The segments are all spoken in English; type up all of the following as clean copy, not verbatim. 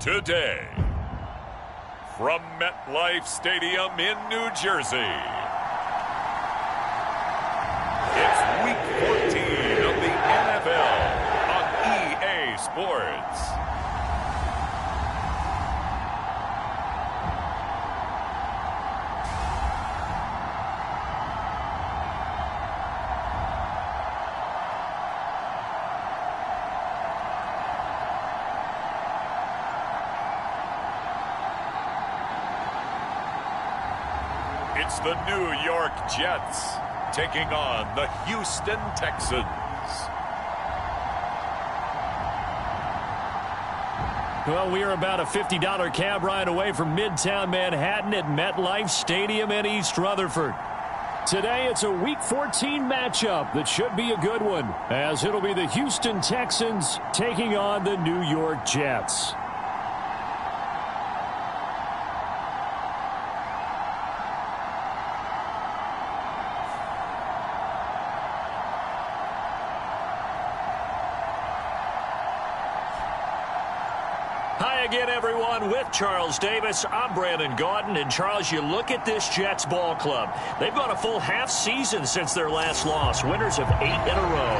Today, from MetLife Stadium in New Jersey, it's Week 14 of the NFL on EA Sports. It's the New York Jets taking on the Houston Texans. Well, we are about a $50 cab ride away from Midtown Manhattan at MetLife Stadium in East Rutherford. Today, it's a Week 14 matchup that should be a good one, as it'll be the Houston Texans taking on the New York Jets. Hi again, everyone. With Charles Davis, I'm Brandon Gordon. And, Charles, you look at this Jets ball club. They've gone a full half season since their last loss, winners of 8 in a row.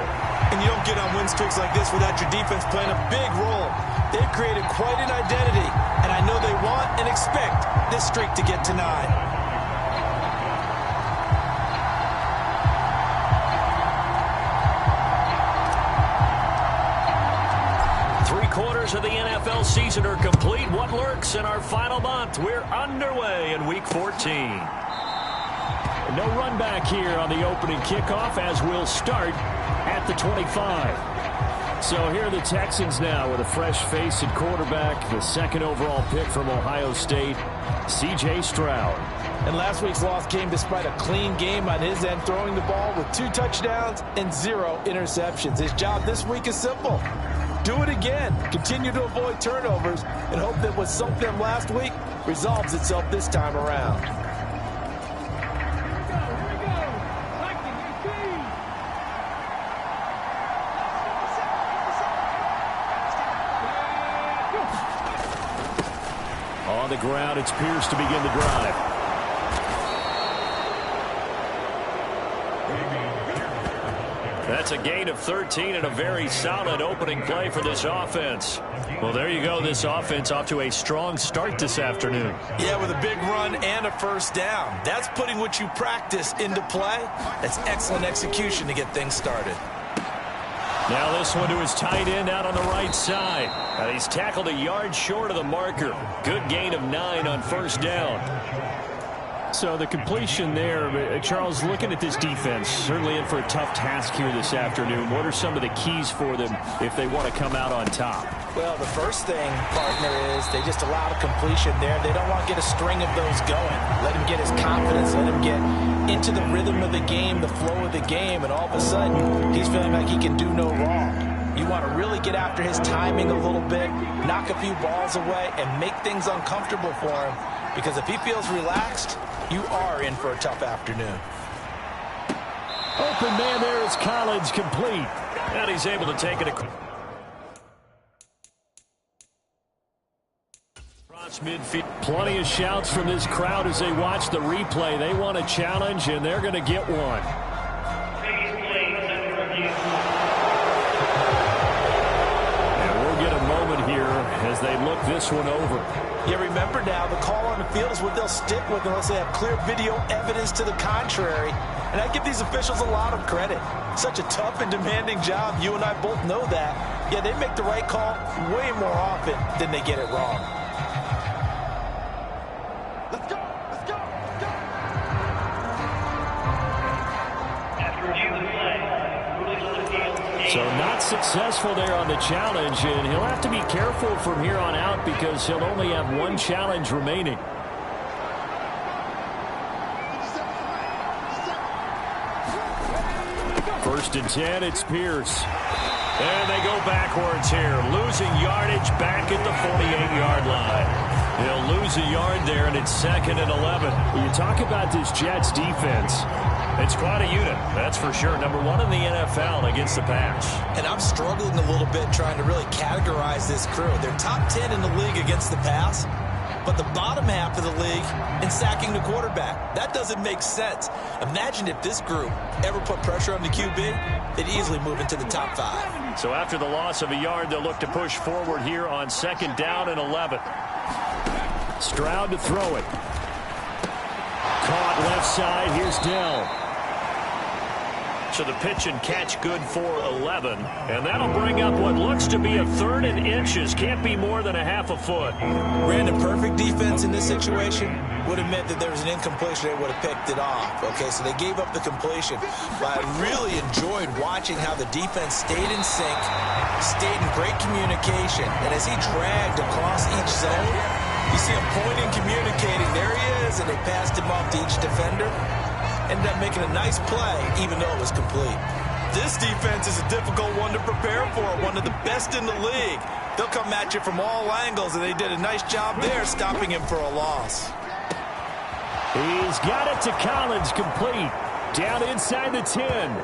And you don't get on win streaks like this without your defense playing a big role. They've created quite an identity, and I know they want and expect this streak to get to 9. Of the NFL season are complete. What lurks in our final month? We're underway in Week 14. No run back here on the opening kickoff as we'll start at the 25. So here are the Texans now with a fresh face at quarterback, the second overall pick from Ohio State, C.J. Stroud. And last week's loss came despite a clean game on his end, throwing the ball with 2 touchdowns and 0 interceptions. His job this week is simple. Do it again. Continue to avoid turnovers and hope that what sunk them last week resolves itself this time around. On the ground, it's Pierce to begin the drive. That's a gain of 13 and a very solid opening play for this offense. Well, there you go. This offense off to a strong start this afternoon. Yeah, with a big run and a first down. That's putting what you practice into play. That's excellent execution to get things started. Now this one to his tight end out on the right side. And he's tackled a yard short of the marker. Good gain of 9 on first down. So the completion there, Charles, looking at this defense, certainly in for a tough task here this afternoon. What are some of the keys for them if they want to come out on top? Well, the first thing, partner, is they just allow the completion there. They don't want to get a string of those going. Let him get his confidence. Let him get into the rhythm of the game, the flow of the game, and all of a sudden he's feeling like he can do no wrong. You want to really get after his timing a little bit, knock a few balls away, and make things uncomfortable for him. Because if he feels relaxed, you are in for a tough afternoon. Open man there is Collins, complete. And he's able to take it across midfield. Plenty of shouts from this crowd as they watch the replay. They want a challenge, and they're going to get one. And we'll get a moment here as they look this one over. Yeah, remember now, the call on the field is what they'll stick with unless they have clear video evidence to the contrary. And I give these officials a lot of credit. Such a tough and demanding job. You and I both know that. Yeah, they make the right call way more often than they get it wrong. Let's go! Let's go! Let's go! So not successful there on the challenge, and he'll have to be careful from here on out because he'll only have one challenge remaining. First and 10, it's Pierce. And they go backwards here, losing yardage back at the 48-yard line. He'll lose a yard there, and it's 2nd and 11. When you talk about this Jets defense, It's quite a unit, that's for sure. Number one in the NFL against the pass. And I'm struggling a little bit trying to really categorize this crew. They're top 10 in the league against the pass, but the bottom half of the league in sacking the quarterback. That doesn't make sense. Imagine if this group ever put pressure on the QB, they'd easily move into the top 5. So after the loss of a yard, they'll look to push forward here on 2nd down and 11. Stroud to throw it. Caught left side. Here's Dell. So the pitch and catch good for 11. And that'll bring up what looks to be a 3rd and inches. Can't be more than a half a foot. Brandon, perfect defense in this situation would have meant that there was an incompletion. They would have picked it off. Okay, so they gave up the completion. But I really enjoyed watching how the defense stayed in sync, stayed in great communication. And as he dragged across each zone, you see him pointing, communicating. There he is, and they passed him off to each defender. Ended up making a nice play, even though it was complete. This defense is a difficult one to prepare for, one of the best in the league. They'll come at you from all angles, and they did a nice job there stopping him for a loss. He's got it to Collins, complete. Down inside the 10.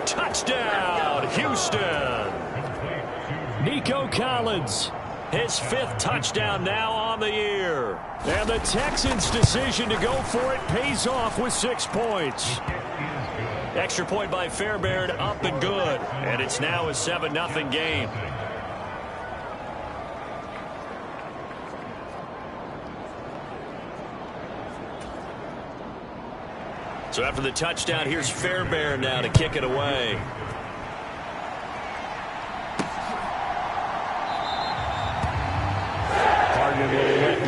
Touchdown, Houston. Nico Collins. His 5th touchdown now on the year. And the Texans' decision to go for it pays off with 6 points. Extra point by Fairbairn, up and good. And it's now a 7-0 game. So after the touchdown, here's Fairbairn now to kick it away.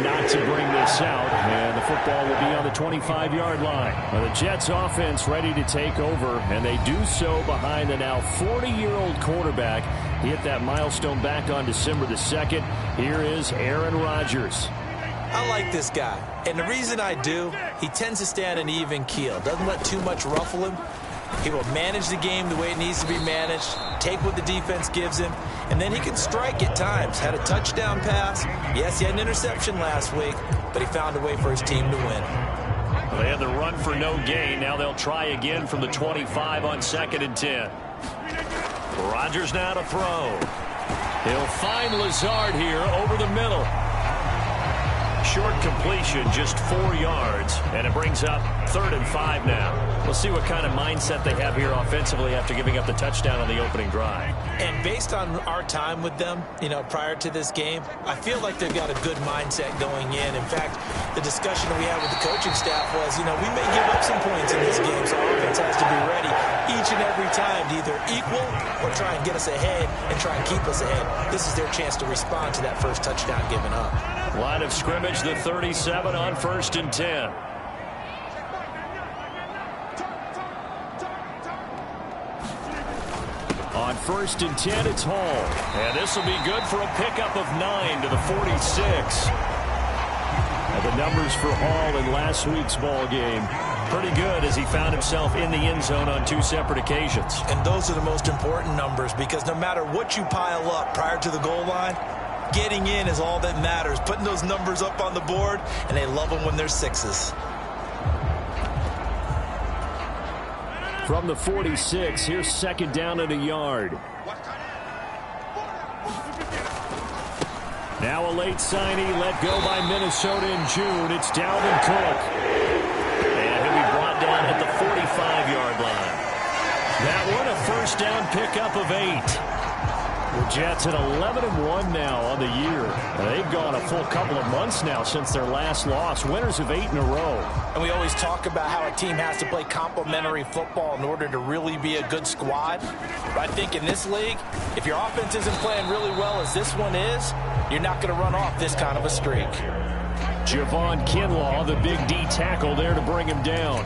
Not to bring this out, and the football will be on the 25-yard line. Well, the Jets offense ready to take over, and they do so behind the now 40-year-old quarterback. He hit that milestone back on December the 2nd. Here is Aaron Rodgers. I like this guy, and the reason I do, he tends to stay on an even keel. Doesn't let too much ruffle him. He will manage the game the way it needs to be managed, take what the defense gives him, and then he can strike at times. Had a touchdown pass. Yes, he had an interception last week, but he found a way for his team to win. Well, they had the run for no gain. Now they'll try again from the 25 on 2nd and 10. Rodgers now to throw. He'll find Lazard here over the middle. Short completion, just 4 yards, and it brings up 3rd and 5 now. We'll see what kind of mindset they have here offensively after giving up the touchdown on the opening drive. And based on our time with them, prior to this game, I feel like they've got a good mindset going in. In fact, the discussion that we had with the coaching staff was, we may give up some points in this game, so our offense has to be ready each and every time to either equal or try and get us ahead and try and keep us ahead. This is their chance to respond to that first touchdown given up. Line of scrimmage, the 37 on 1st and 10. On 1st and 10, it's Hall. And this will be good for a pickup of 9 to the 46. And the numbers for Hall in last week's ball game, pretty good as he found himself in the end zone on 2 separate occasions. And those are the most important numbers, because no matter what you pile up prior to the goal line, getting in is all that matters. Putting those numbers up on the board, and they love them when they're 6s. From the 46, here's 2nd down and a yard. Now a late signee let go by Minnesota in June. It's Dalvin Cook. And he'll be brought down at the 45-yard line. That one a 1st down pickup of 8. The Jets at 11-1 now on the year. They've gone a full couple of months now since their last loss. Winners of 8 in a row. And we always talk about how a team has to play complementary football in order to really be a good squad. But I think in this league, if your offense isn't playing really well as this one is, you're not going to run off this kind of a streak. Javon Kinlaw, the big D tackle there to bring him down.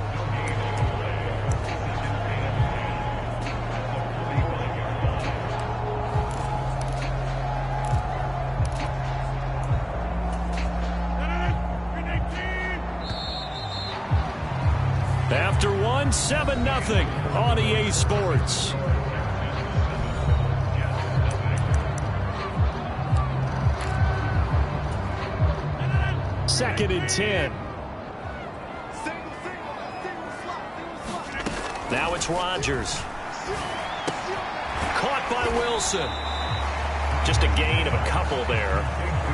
After one, 7-0 on EA Sports. Second and 10. it's Rodgers. Caught by Wilson. Just a gain of a couple there.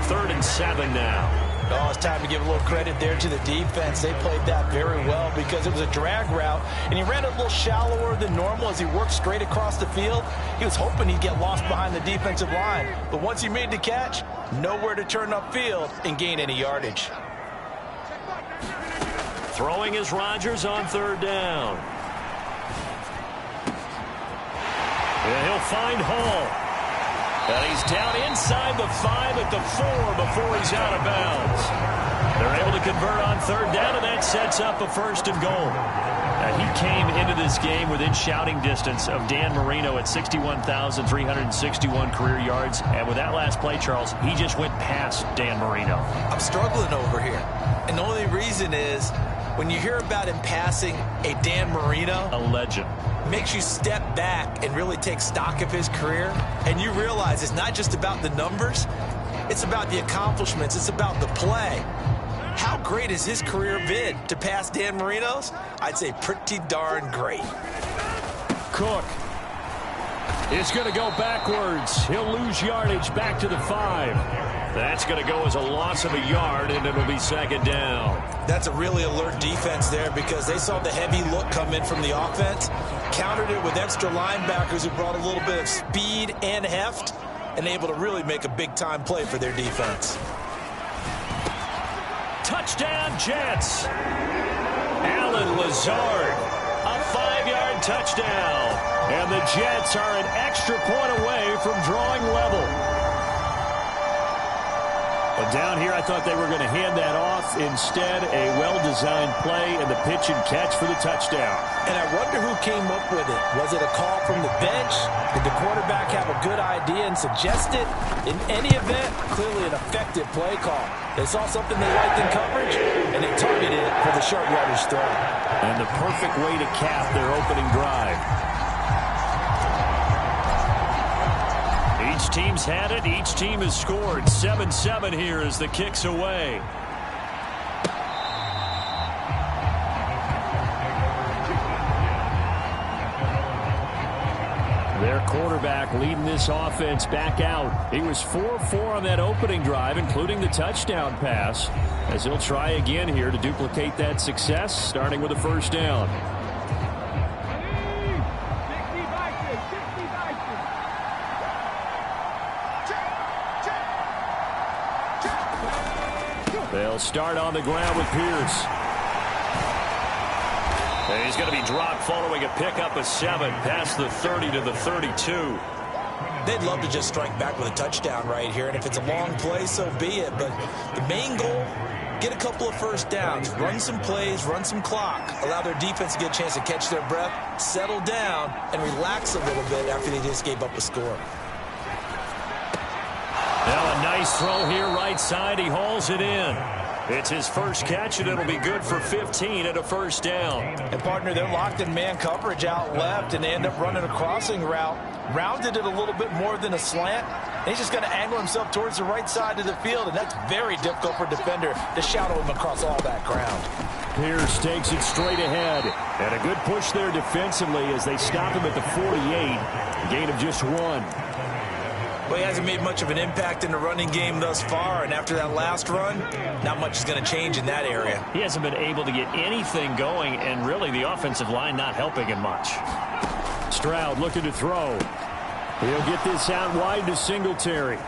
3rd and 7 now. Oh, it's time to give a little credit there to the defense. They played that very well because it was a drag route, and he ran a little shallower than normal as he worked straight across the field. He was hoping he'd get lost behind the defensive line, but once he made the catch, nowhere to turn upfield and gain any yardage. Throwing is Rodgers on 3rd down. And he'll find Hall. And he's down inside the 5 at the 4 before he's out of bounds. They're able to convert on 3rd down, and that sets up a 1st and goal. He came into this game within shouting distance of Dan Marino at 61,361 career yards. And with that last play, Charles, he just went past Dan Marino. I'm struggling over here. And the only reason is when you hear about him passing a Dan Marino, a legend, makes you step back and really take stock of his career, and you realize it's not just about the numbers, it's about the accomplishments, it's about the play. How great has his career been? To pass Dan Marino's? I'd say pretty darn great. Cook is going to go backwards. He'll lose yardage back to the 5. That's going to go as a loss of a yard, and it'll be 2nd down. That's a really alert defense there because they saw the heavy look come in from the offense, countered it with extra linebackers who brought a little bit of speed and heft, and able to really make a big-time play for their defense. Touchdown, Jets. Allen Lazard, a 5-yard touchdown. And the Jets are an extra point away from drawing level. And down here, I thought they were going to hand that off. Instead, a well-designed play and the pitch and catch for the touchdown. And I wonder who came up with it. Was it a call from the bench? Did the quarterback have a good idea and suggest it? In any event, clearly an effective play call. They saw something they liked in coverage, and they targeted it for the short yardage throw. And the perfect way to cap their opening drive. Each team's had it. Each team has scored. 7-7 here as the kick's away. Their quarterback leading this offense back out. He was 4-4 on that opening drive, including the touchdown pass, as he'll try again here to duplicate that success, starting with a 1st down. They'll start on the ground with Pierce. And he's going to be dropped following a pickup of 7 past the 30 to the 32. They'd love to just strike back with a touchdown right here, and if it's a long play, so be it. But the main goal, get a couple of 1st downs, run some plays, run some clock, allow their defense to get a chance to catch their breath, settle down, and relax a little bit after they just gave up a score. Now a nice throw here right side. He hauls it in. It's his first catch, and it'll be good for 15 at a 1st down. And, partner, they're locked in man coverage out left, and they end up running a crossing route. Rounded it a little bit more than a slant. And he's just going to angle himself towards the right side of the field, and that's very difficult for a defender to shadow him across all that ground. Pierce takes it straight ahead. And a good push there defensively as they stop him at the 48. A gain of just 1. Well, he hasn't made much of an impact in the running game thus far, and after that last run, not much is going to change in that area. He hasn't been able to get anything going, and really the offensive line not helping him much. Stroud looking to throw. He'll get this out wide to Singletary.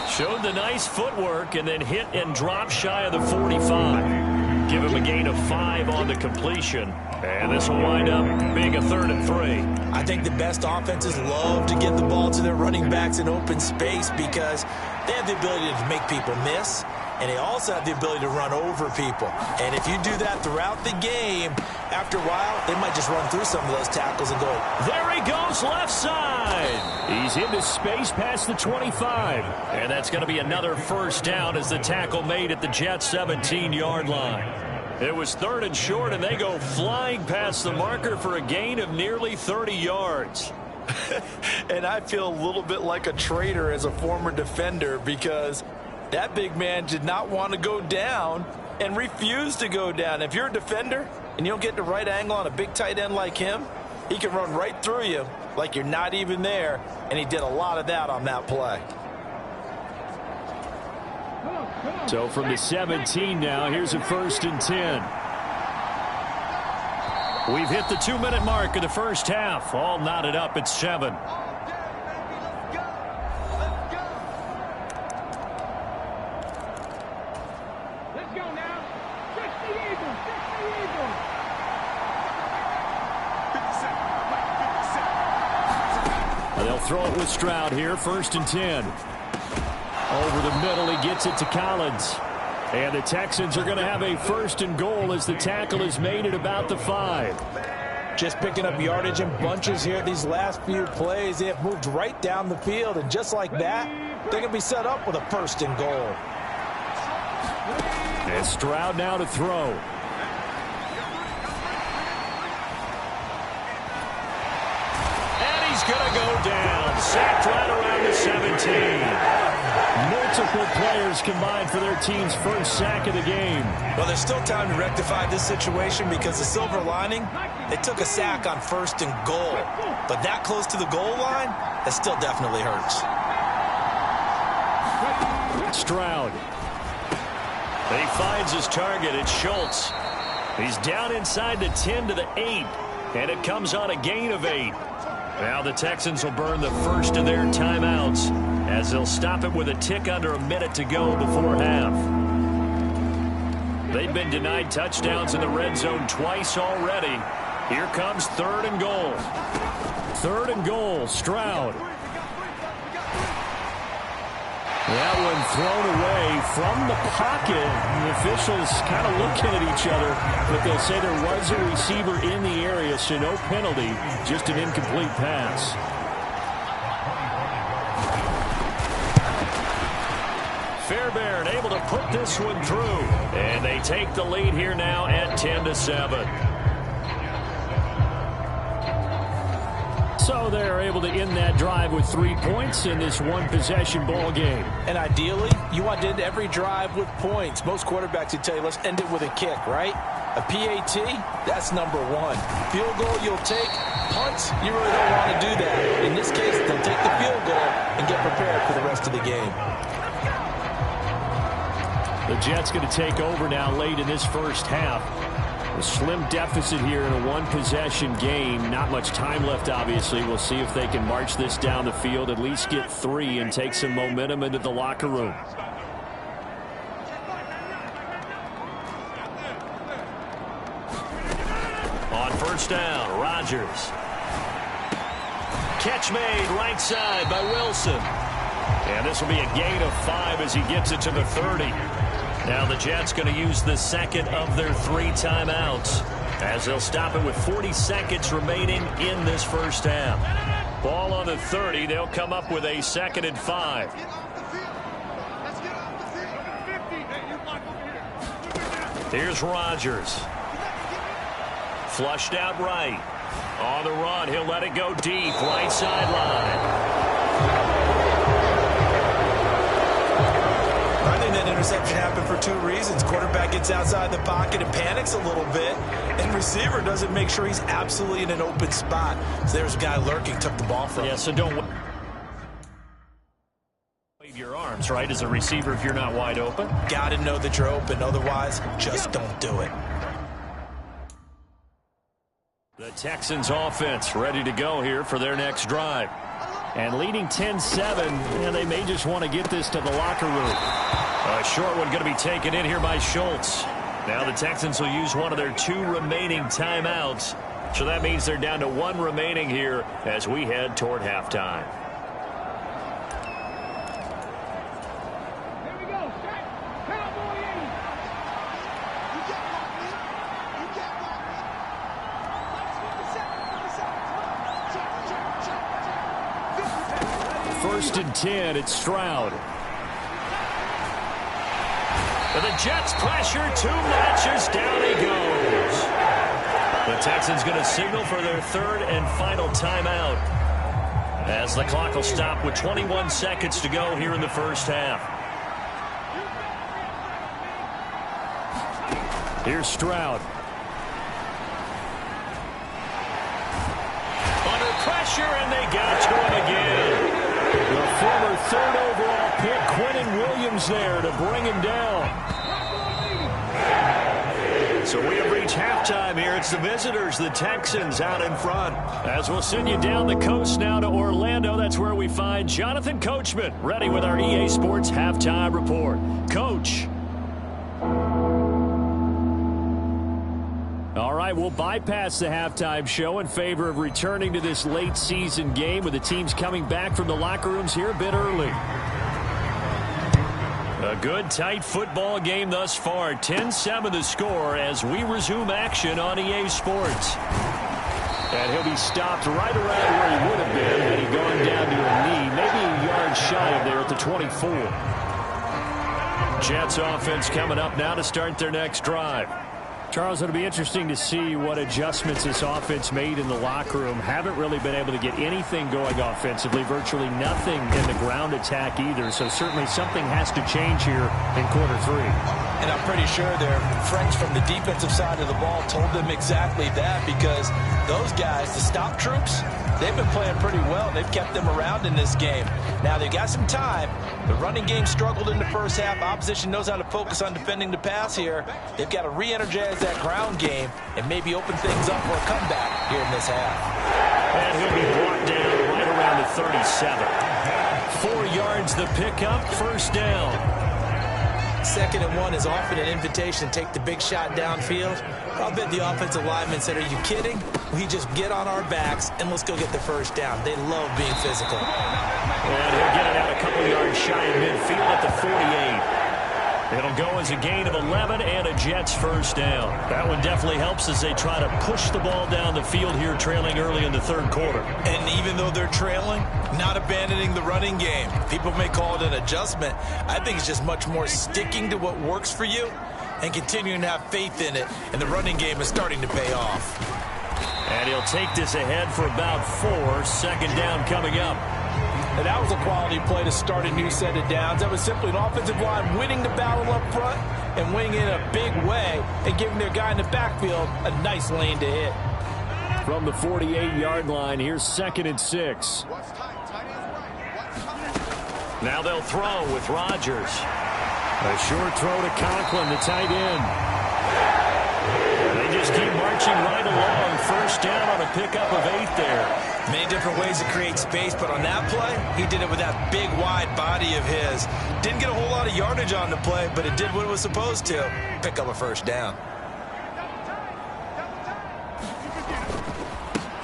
Showed the nice footwork and then hit and drop shy of the 45. Give him a gain of 5 on the completion. And this will wind up being a 3rd and 3. I think the best offenses love to get the ball to their running backs in open space because they have the ability to make people miss, and they also have the ability to run over people. And if you do that throughout the game, after a while, they might just run through some of those tackles and go. There he goes, left side. He's into space past the 25. And that's going to be another 1st down as the tackle made at the Jets' 17-yard line. It was 3rd and short, and they go flying past the marker for a gain of nearly 30 yards. And I feel a little bit like a traitor as a former defender because that big man did not want to go down and refused to go down. If you're a defender, and you don't get the right angle on a big tight end like him, he can run right through you like you're not even there, and he did a lot of that on that play. So from the 17 now, here's a 1st and 10. We've hit the 2-minute mark of the first half. All knotted up at 7. Let's go now. 60 Eagles. 60 Eagles. They'll throw it with Stroud here. 1st and 10. Over the middle, he gets it to Collins. And the Texans are going to have a 1st and goal as the tackle is made at about the 5. Just picking up yardage in bunches here these last few plays. They have moved right down the field, and just like that, they're going to be set up with a 1st and goal. And Stroud now to throw. And he's going to go down. Sacked right around the 17. Multiple players combined for their team's first sack of the game. Well, there's still time to rectify this situation because the silver lining, they took a sack on 1st and goal. But that close to the goal line, that still definitely hurts. Stroud. He finds his target. It's Schultz. He's down inside the 10 to the 8. And it comes on a gain of 8. Now the Texans will burn the first of their timeouts as they'll stop it with a tick under a minute to go before half. They've been denied touchdowns in the red zone twice already. Here comes 3rd and goal. 3rd and goal, Stroud. That one thrown away from the pocket. The officials kind of looking at each other, but they'll say there was a receiver in the area, so no penalty, just an incomplete pass. Fairbairn able to put this one through, and they take the lead here now at 10-7. So they're able to end that drive with 3 points in this one-possession ball game. And ideally, you want to end every drive with points. Most quarterbacks would tell you, let's end it with a kick, right? A PAT, that's number 1. Field goal you'll take. Punts, you really don't want to do that. In this case, they'll take the field goal and get prepared for the rest of the game. The Jets going to take over now late in this first half. A slim deficit here in a one-possession game. Not much time left, obviously. We'll see if they can march this down the field, at least get 3 and take some momentum into the locker room. On 1st down, Rodgers. Catch made right side by Wilson. And this will be a gain of 5 as he gets it to the 30. Now the Jets going to use the second of their 3 timeouts as they'll stop it with 40 seconds remaining in this first half. Ball on the 30. They'll come up with a 2nd and 5. Here's Rodgers. Flushed out right. On the run, he'll let it go deep. Right sideline. I think that interception happened for 2 reasons. Quarterback gets outside the pocket and panics a little bit, and receiver doesn't make sure he's absolutely in an open spot. So there's a guy lurking, took the ball from him. Yeah, so don't wave your arms, right, as a receiver if you're not wide open. Got to know that you're open. Otherwise, just don't do it. The Texans offense ready to go here for their next drive. And leading 10-7, and they may just want to get this to the locker room. A short one going to be taken in here by Schultz. Now the Texans will use one of their 2 remaining timeouts. So that means they're down to 1 remaining here as we head toward halftime. Here we go. Set. Cowboy 8. First and 10, it's Stroud. And the Jets pressure too much as down he goes. The Texans going to signal for their 3rd and final timeout as the clock will stop with 21 seconds to go here in the first half. Here's Stroud. pressure, and they got to him again. The former third overall pick, Quentin Williams, there to bring him down. So we have reached halftime here. It's the visitors, the Texans, out in front. As we'll send you down the coast now to Orlando, that's where we find Jonathan Coachman, ready with our EA Sports Halftime Report. Coach. All right, we'll bypass the halftime show in favor of returning to this late season game with the teams coming back from the locker rooms here a bit early. A good, tight football game thus far. 10-7 the score as we resume action on EA Sports. And he'll be stopped right around where he would have been had he gone down to a knee, maybe a yard shy of there at the 24. Jets offense coming up now to start their next drive. Charles, it'll be interesting to see what adjustments this offense made in the locker room. Haven't really been able to get anything going offensively, virtually nothing in the ground attack either. So certainly something has to change here in quarter three. And I'm pretty sure their friends from the defensive side of the ball told them exactly that, because those guys, the stop troops, they've been playing pretty well. They've kept them around in this game. Now, they've got some time. The running game struggled in the first half. Opposition knows how to focus on defending the pass here. They've got to re-energize that ground game and maybe open things up for a comeback here in this half. And he'll be brought down right around the 37. 4 yards the pickup, first down. 2nd and 1 is often an invitation to take the big shot downfield. I'll bet the offensive lineman said, are you kidding? We just get on our backs and let's go get the first down. They love being physical. And he'll get it out a couple yards shy of midfield at the 48. It'll go as a gain of 11 and a Jets first down. That one definitely helps as they try to push the ball down the field here, trailing early in the third quarter. And even though they're trailing, not abandoning the running game. People may call it an adjustment. I think it's just much more sticking to what works for you and continuing to have faith in it. And the running game is starting to pay off. And he'll take this ahead for about 4. 2nd down coming up. And that was a quality play to start a new set of downs. That was simply an offensive line winning the battle up front and winning it in a big way and giving their guy in the backfield a nice lane to hit. From the 48-yard line, here's 2nd and 6. Now they'll throw with Rodgers. A short throw to Conklin, the tight end. They just keep marching right along. First down on a pickup of 8 there. Many different ways to create space, but on that play, he did it with that big, wide body of his. Didn't get a whole lot of yardage on the play, but it did what it was supposed to. Pick up a first down.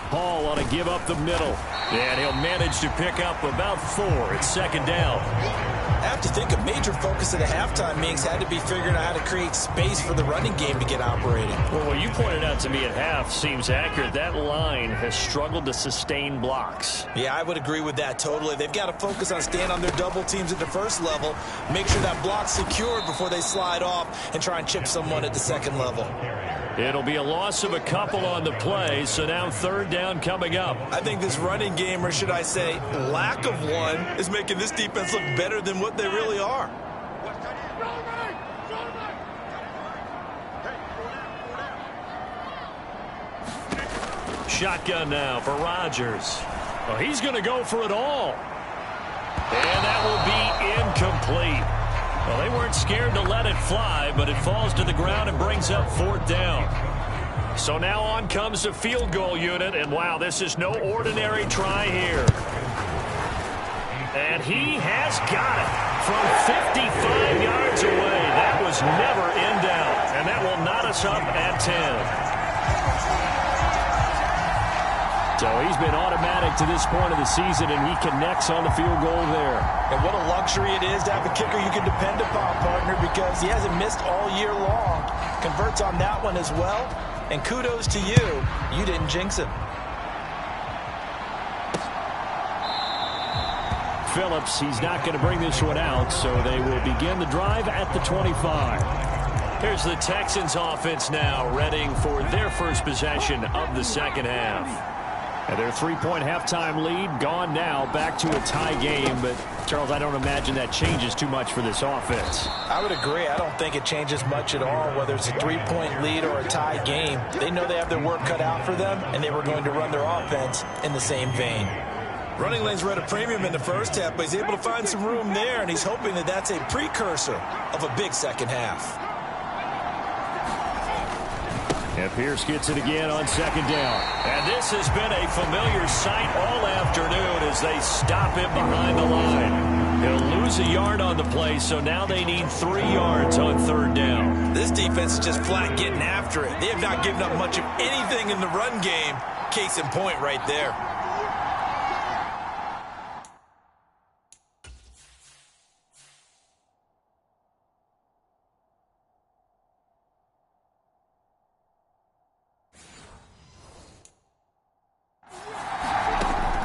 Hall on a give up the middle. And he'll manage to pick up about 4. It's 2nd down. I have to think a major focus of the halftime meetings had to be figuring out how to create space for the running game to get operating. Well, what you pointed out to me at half seems accurate. That line has struggled to sustain blocks. Yeah, I would agree with that totally. They've got to focus on staying on their double teams at the first level, make sure that block's secured before they slide off and try and chip someone at the second level. It'll be a loss of a couple on the play, so now 3rd down coming up. I think this running game, or should I say lack of one, is making this defense look better than what they really are. Shotgun now for Rodgers. Well, he's going to go for it all. And that will be incomplete. Well, they weren't scared to let it fly, but it falls to the ground and brings up 4th down. So now on comes the field goal unit, and wow, this is no ordinary try here. And he has got it from 55 yards away. That was never in doubt, and that will knot us up at 10. So he's been automatic to this point of the season, and he connects on the field goal there. And what a luxury it is to have a kicker you can depend upon, partner, because he hasn't missed all year long. Converts on that one as well. And kudos to you. You didn't jinx him. Phillips, he's not going to bring this one out, so they will begin the drive at the 25. Here's the Texans offense now, readying for their first possession of the second half. And their 3-point halftime lead gone now, back to a tie game. But, Charles, I don't imagine that changes too much for this offense. I would agree. I don't think it changes much at all, whether it's a 3-point lead or a tie game. They know they have their work cut out for them, and they were going to run their offense in the same vein. Running lanes were at a premium in the first half, but he's able to find some room there, and he's hoping that that's a precursor of a big second half. And Pierce gets it again on second down. And this has been a familiar sight all afternoon as they stop him behind the line. He'll lose a yard on the play, so now they need 3 yards on third down. This defense is just flat getting after it. They have not given up much of anything in the run game. Case in point right there.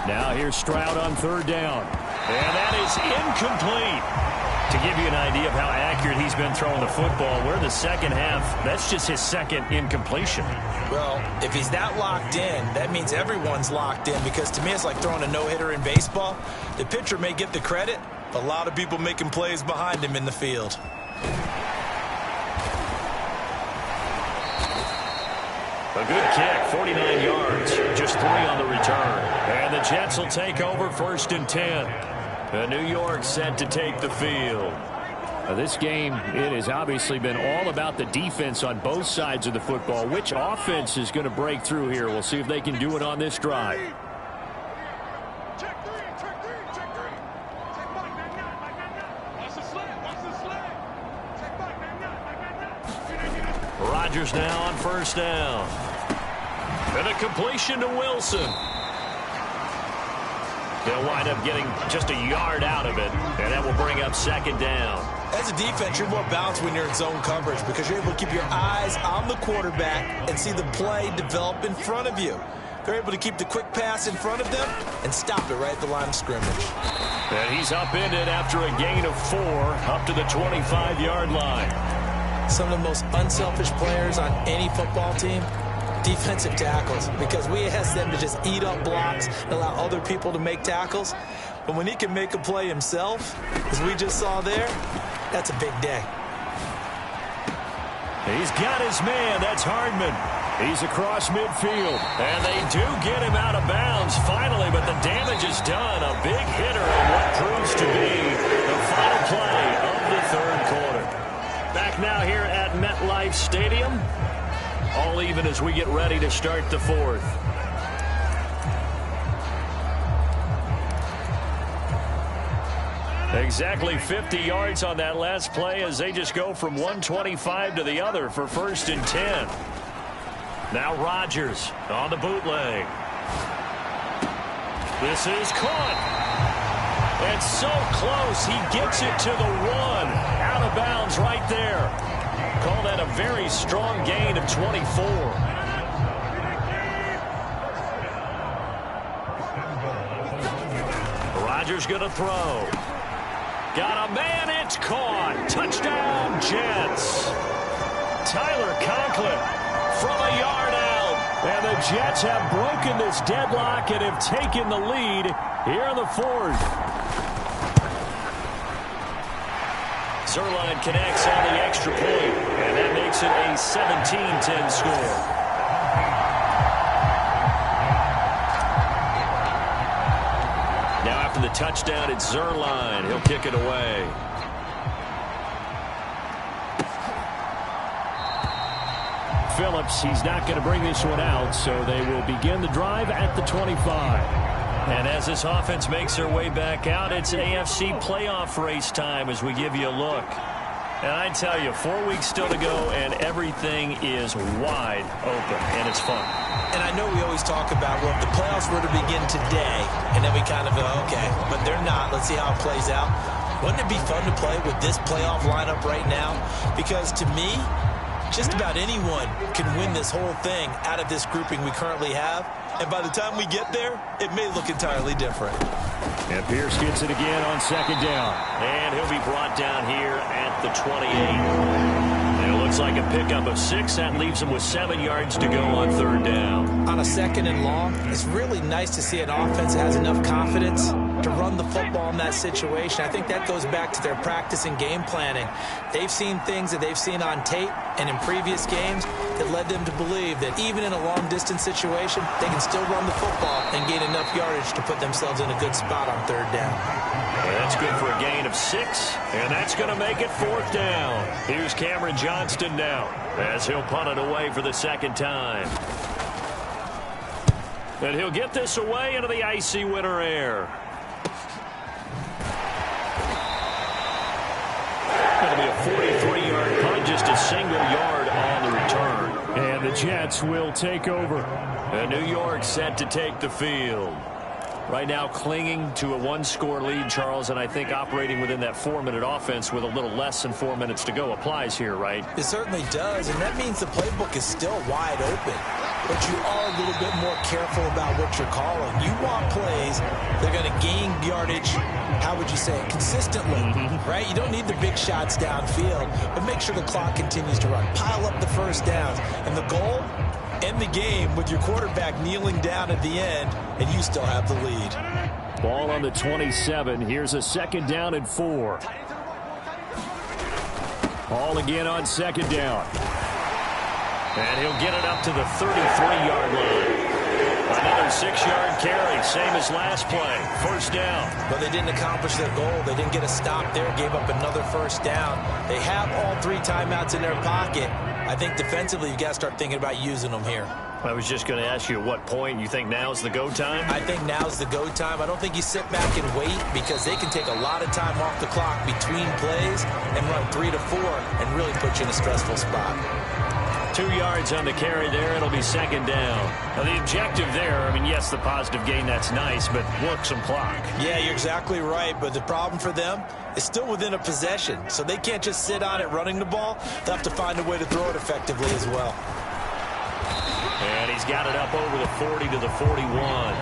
Now here's Stroud on third down. And that is incomplete. To give you an idea of how accurate he's been throwing the football, we're in the second half. That's just his second incompletion. Well, if he's that locked in, that means everyone's locked in, because to me it's like throwing a no-hitter in baseball. The pitcher may get the credit, but a lot of people making plays behind him in the field. A good kick, 49 yards, just 3 on the return. And the Jets will take over 1st and 10. New York set to take the field. This game, it has obviously been all about the defense on both sides of the football. Which offense is going to break through here? We'll see if they can do it on this drive. Rodgers now on 1st down. And a completion to Wilson. They'll wind up getting just a yard out of it, and that will bring up 2nd down. As a defense, you're more balanced when you're in zone coverage because you're able to keep your eyes on the quarterback and see the play develop in front of you. They're able to keep the quick pass in front of them and stop it right at the line of scrimmage. And he's upended after a gain of 4 up to the 25-yard line. Some of the most unselfish players on any football team, defensive tackles, because we ask them to just eat up blocks and allow other people to make tackles. But when he can make a play himself, as we just saw there, that's a big day. He's got his man. That's Hardman. He's across midfield. And they do get him out of bounds finally, but the damage is done. A big hitter on what proves to be the final play of the 3rd quarter. Back now here at MetLife Stadium. All even as we get ready to start the 4th. Exactly 50 yards on that last play as they just go from 125 to the other for 1st and 10. Now Rodgers on the bootleg. This is caught. It's so close. He gets it to the 1. Out of bounds right there. Call that a very strong gain of 24. Rodgers going to throw. Got a man, it's caught. Touchdown, Jets. Tyler Conklin from a yard out. And the Jets have broken this deadlock and have taken the lead here in the 4th. Zerline connects on the extra point, and that makes it a 17-10 score. Now after the touchdown, it's Zerline. He'll kick it away. Phillips, he's not going to bring this one out, so they will begin the drive at the 25. And as this offense makes their way back out, it's AFC playoff race time as we give you a look. And I tell you, 4 weeks still to go, and everything is wide open, and it's fun. And I know we always talk about, well, if the playoffs were to begin today, and then we kind of go, okay, but they're not. Let's see how it plays out. Wouldn't it be fun to play with this playoff lineup right now? Because to me, just about anyone can win this whole thing out of this grouping we currently have. And by the time we get there, it may look entirely different. And Pierce gets it again on 2nd down. And he'll be brought down here at the 28. And it looks like a pickup of 6. That leaves them with 7 yards to go on 3rd down. On a 2nd and long, it's really nice to see an offense that has enough confidence to run the football in that situation. I think that goes back to their practice and game planning. They've seen things that they've seen on tape and in previous games that led them to believe that even in a long-distance situation, they can still run the football and gain enough yardage to put themselves in a good spot on 3rd down. That's good for a gain of 6, and that's going to make it 4th down. Here's Cameron Johnston now as he'll punt it away for the 2nd time. And he'll get this away into the icy winter air. It'll be a 43-yard punt, just a single yard on the return. And the Jets will take over. And New York set to take the field. Right now clinging to a 1-score lead, Charles, and I think operating within that 4-minute offense with a little less than 4 minutes to go applies here, right? It certainly does, and that means the playbook is still wide open. But you are a little bit more careful about what you're calling. You want plays that are going to gain yardage, how would you say it, consistently, right? You don't need the big shots downfield, but make sure the clock continues to run. Pile up the first downs, and the goal, end the game with your quarterback kneeling down at the end, and you still have the lead. Ball on the 27. Here's a 2nd down and 4. Ball again on 2nd down. And he'll get it up to the 33-yard line. Another 6-yard carry, same as last play. 1st down. But they didn't accomplish their goal. They didn't get a stop there, gave up another 1st down. They have all 3 timeouts in their pocket. I think defensively you've got to start thinking about using them here. I was just going to ask you at what point you think now's the go time? I think now's the go time. I don't think you sit back and wait because they can take a lot of time off the clock between plays and run 3 to 4 and really put you in a stressful spot. 2 yards on the carry there. It'll be 2nd down. Now, the objective there, I mean, yes, the positive gain, that's nice, but work some clock. Yeah, you're exactly right, but the problem for them is still within a possession, so they can't just sit on it running the ball. They'll have to find a way to throw it effectively as well. And he's got it up over the 40 to the 41.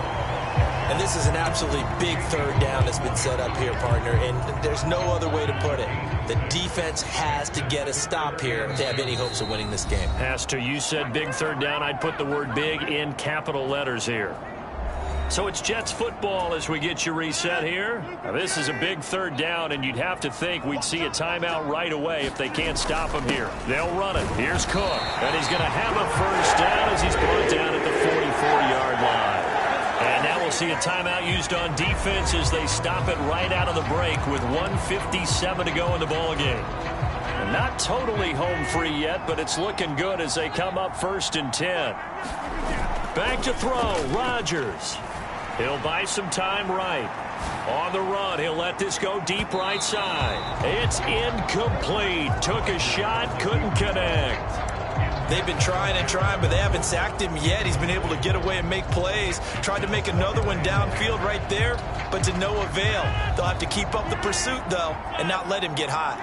And this is an absolutely big 3rd down that's been set up here, partner, and there's no other way to put it. The defense has to get a stop here if they have any hopes of winning this game. Has to. You said big 3rd down. I'd put the word big in capital letters here. So it's Jets football as we get you reset here. Now, this is a big 3rd down, and you'd have to think we'd see a timeout right away if they can't stop him here. They'll run it. Here's Cook, and he's going to have a 1st down as he's brought down at the 44-yard line. And now we'll see a timeout used on defense as they stop it right out of the break with 1:57 to go in the ballgame. Not totally home free yet, but it's looking good as they come up 1st and 10. Back to throw, Rodgers. He'll buy some time right. On the run, he'll let this go deep right side. It's incomplete. Took a shot, couldn't connect. They've been trying and trying, but they haven't sacked him yet. He's been able to get away and make plays. Tried to make another one downfield right there, but to no avail. They'll have to keep up the pursuit, though, and not let him get hot.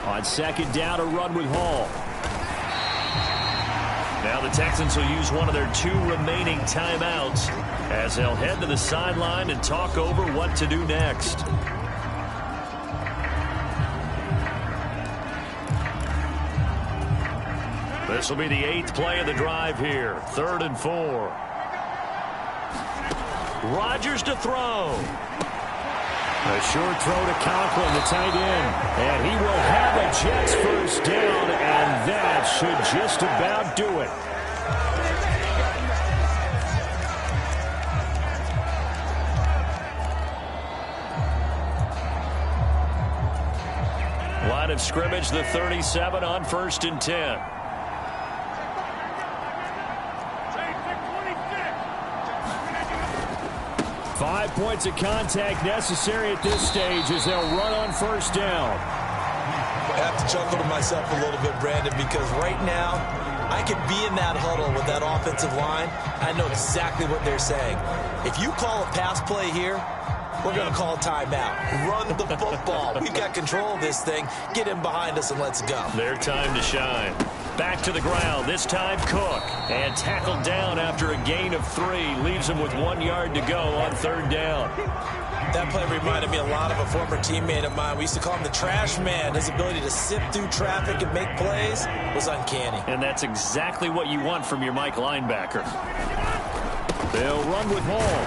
On 2nd down, a run with Hall. Now the Texans will use one of their 2 remaining timeouts as they'll head to the sideline and talk over what to do next. This will be the 8th play of the drive here. 3rd and 4. Rodgers to throw. A short throw to Conklin, the tight end. And he will have a Jets 1st down, and that should just about do it. Line of scrimmage, the 37 on 1st and 10. 5 points of contact necessary at this stage as they'll run on 1st down. I have to chuckle to myself a little bit, Brandon, because right now I could be in that huddle with that offensive line. I know exactly what they're saying. If you call a pass play here, we're going to call timeout. Run the football. We've got control of this thing. Get him behind us and let's go. Their time to shine. Back to the ground, this time Cook. And tackled down after a gain of 3. Leaves him with 1 yard to go on 3rd down. That play reminded me a lot of a former teammate of mine. We used to call him the trash man. His ability to sift through traffic and make plays was uncanny. And that's exactly what you want from your Mike linebacker. They'll run with Hall.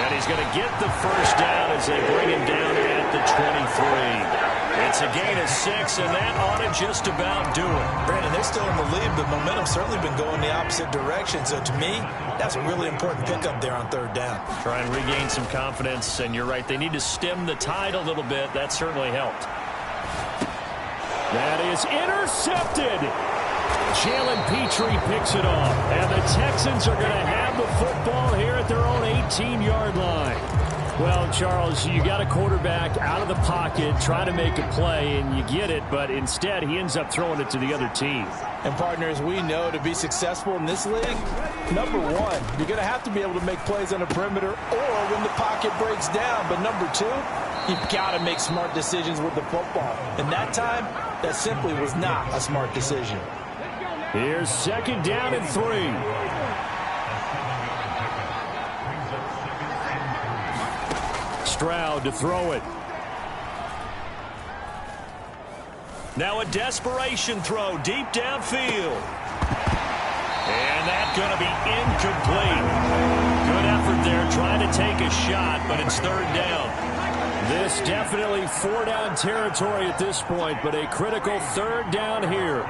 And he's going to get the first down as they bring him down at the 23. It's a gain of 6, and that ought to just about do it. Brandon, they're still in the lead, but momentum's certainly been going the opposite direction. So to me, that's a really important pickup there on 3rd down. Try and regain some confidence, and you're right. They need to stem the tide a little bit. That certainly helped. That is intercepted. Jalen Petrie picks it off, and the Texans are going to have the football here at their own 18-yard line. Well, Charles, you got a quarterback out of the pocket trying to make a play, and you get it, but instead he ends up throwing it to the other team. And, partners, we know to be successful in this league, number one, you're going to have to be able to make plays on the perimeter or when the pocket breaks down. But number two, you've got to make smart decisions with the football. And that time, that simply was not a smart decision. Here's 2nd down and 3. Stroud to throw it. Now a desperation throw deep downfield. And that's going to be incomplete. Good effort there trying to take a shot, but it's 3rd down. This definitely 4-down territory at this point, but a critical 3rd down here.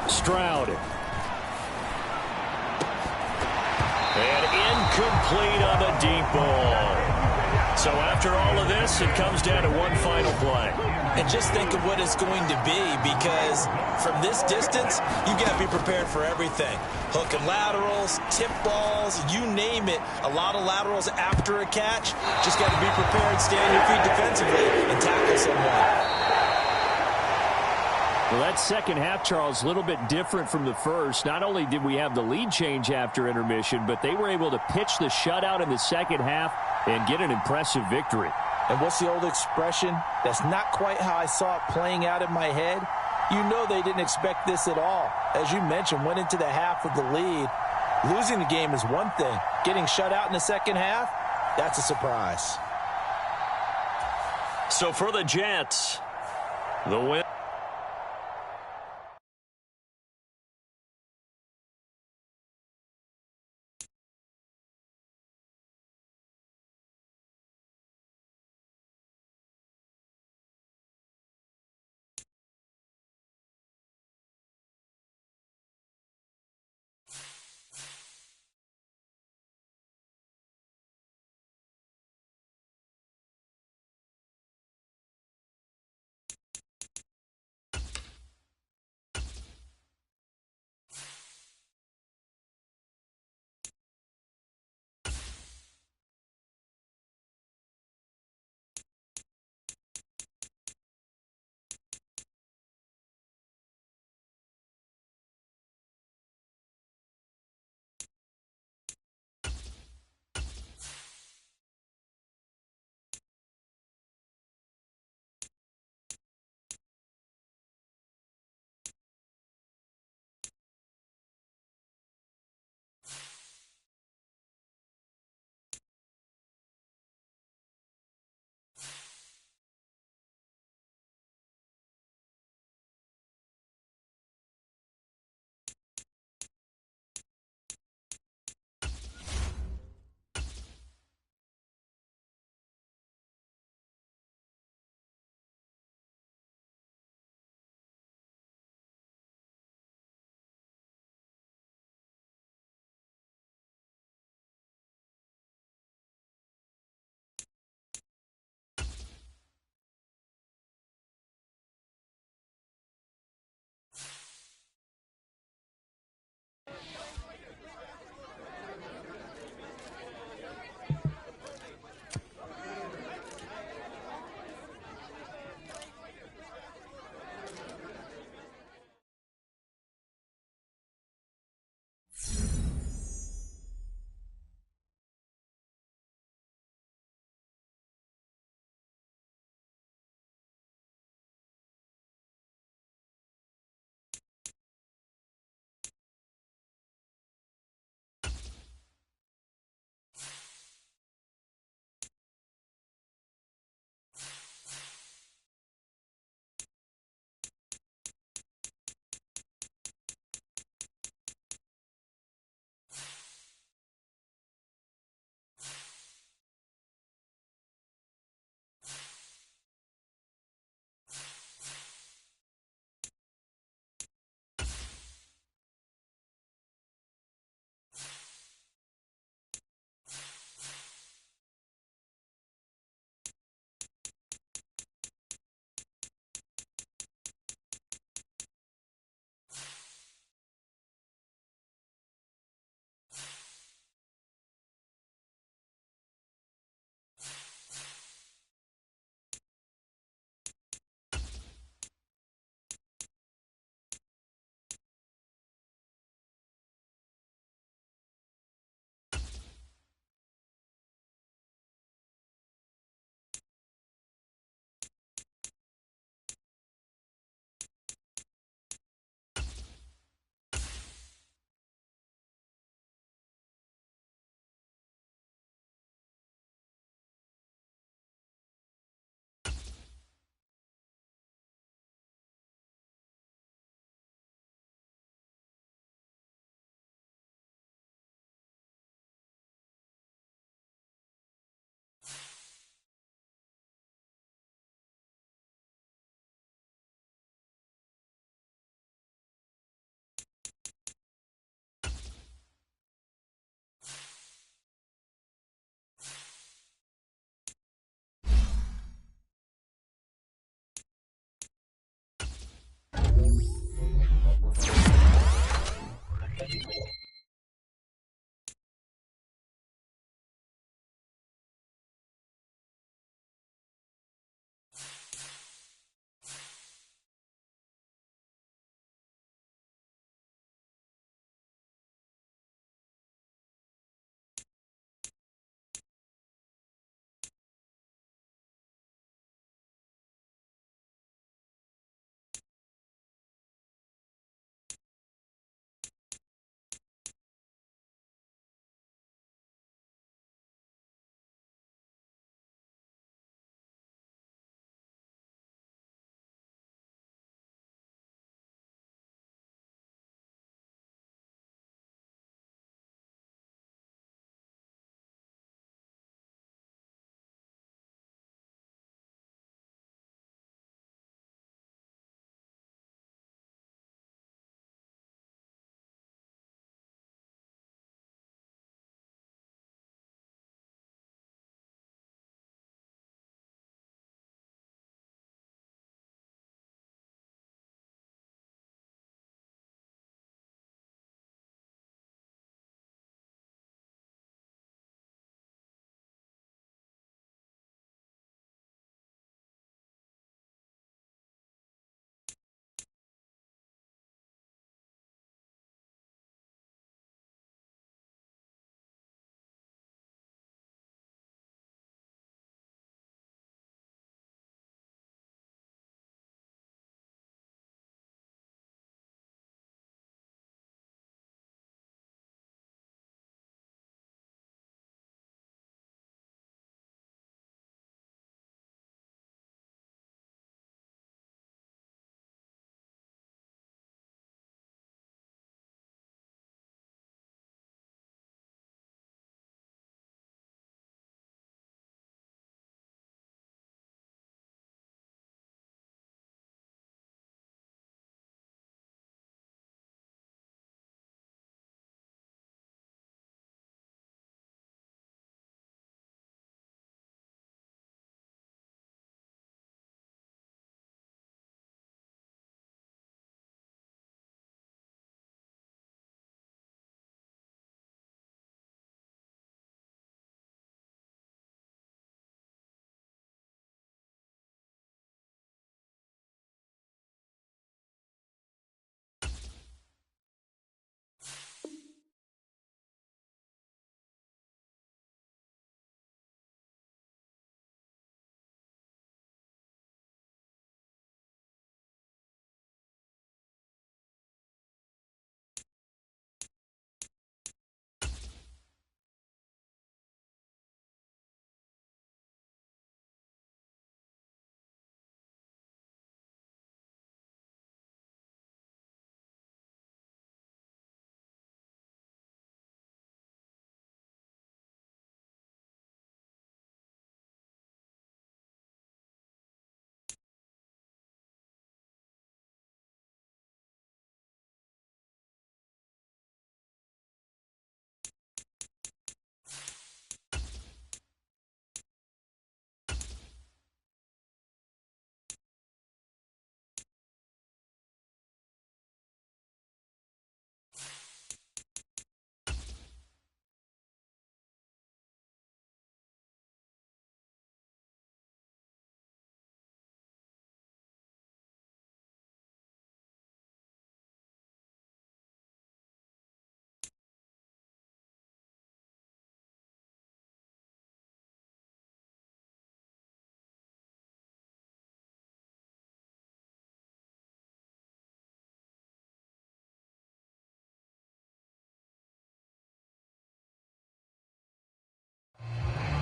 Stroud. And incomplete on the deep ball. So after all of this, it comes down to one final play. And just think of what it's going to be, because from this distance, you got to be prepared for everything. Hook and laterals, tip balls, you name it. A lot of laterals after a catch. Just got to be prepared, stay on your feet defensively, and tackle someone. Well, that second half, Charles, a little bit different from the first. Not only did we have the lead change after intermission, but they were able to pitch the shutout in the second half and get an impressive victory. And what's the old expression? That's not quite how I saw it playing out in my head. You know they didn't expect this at all. As you mentioned, went into the half with the lead. Losing the game is one thing. Getting shut out in the second half, that's a surprise. So for the Jets, the win.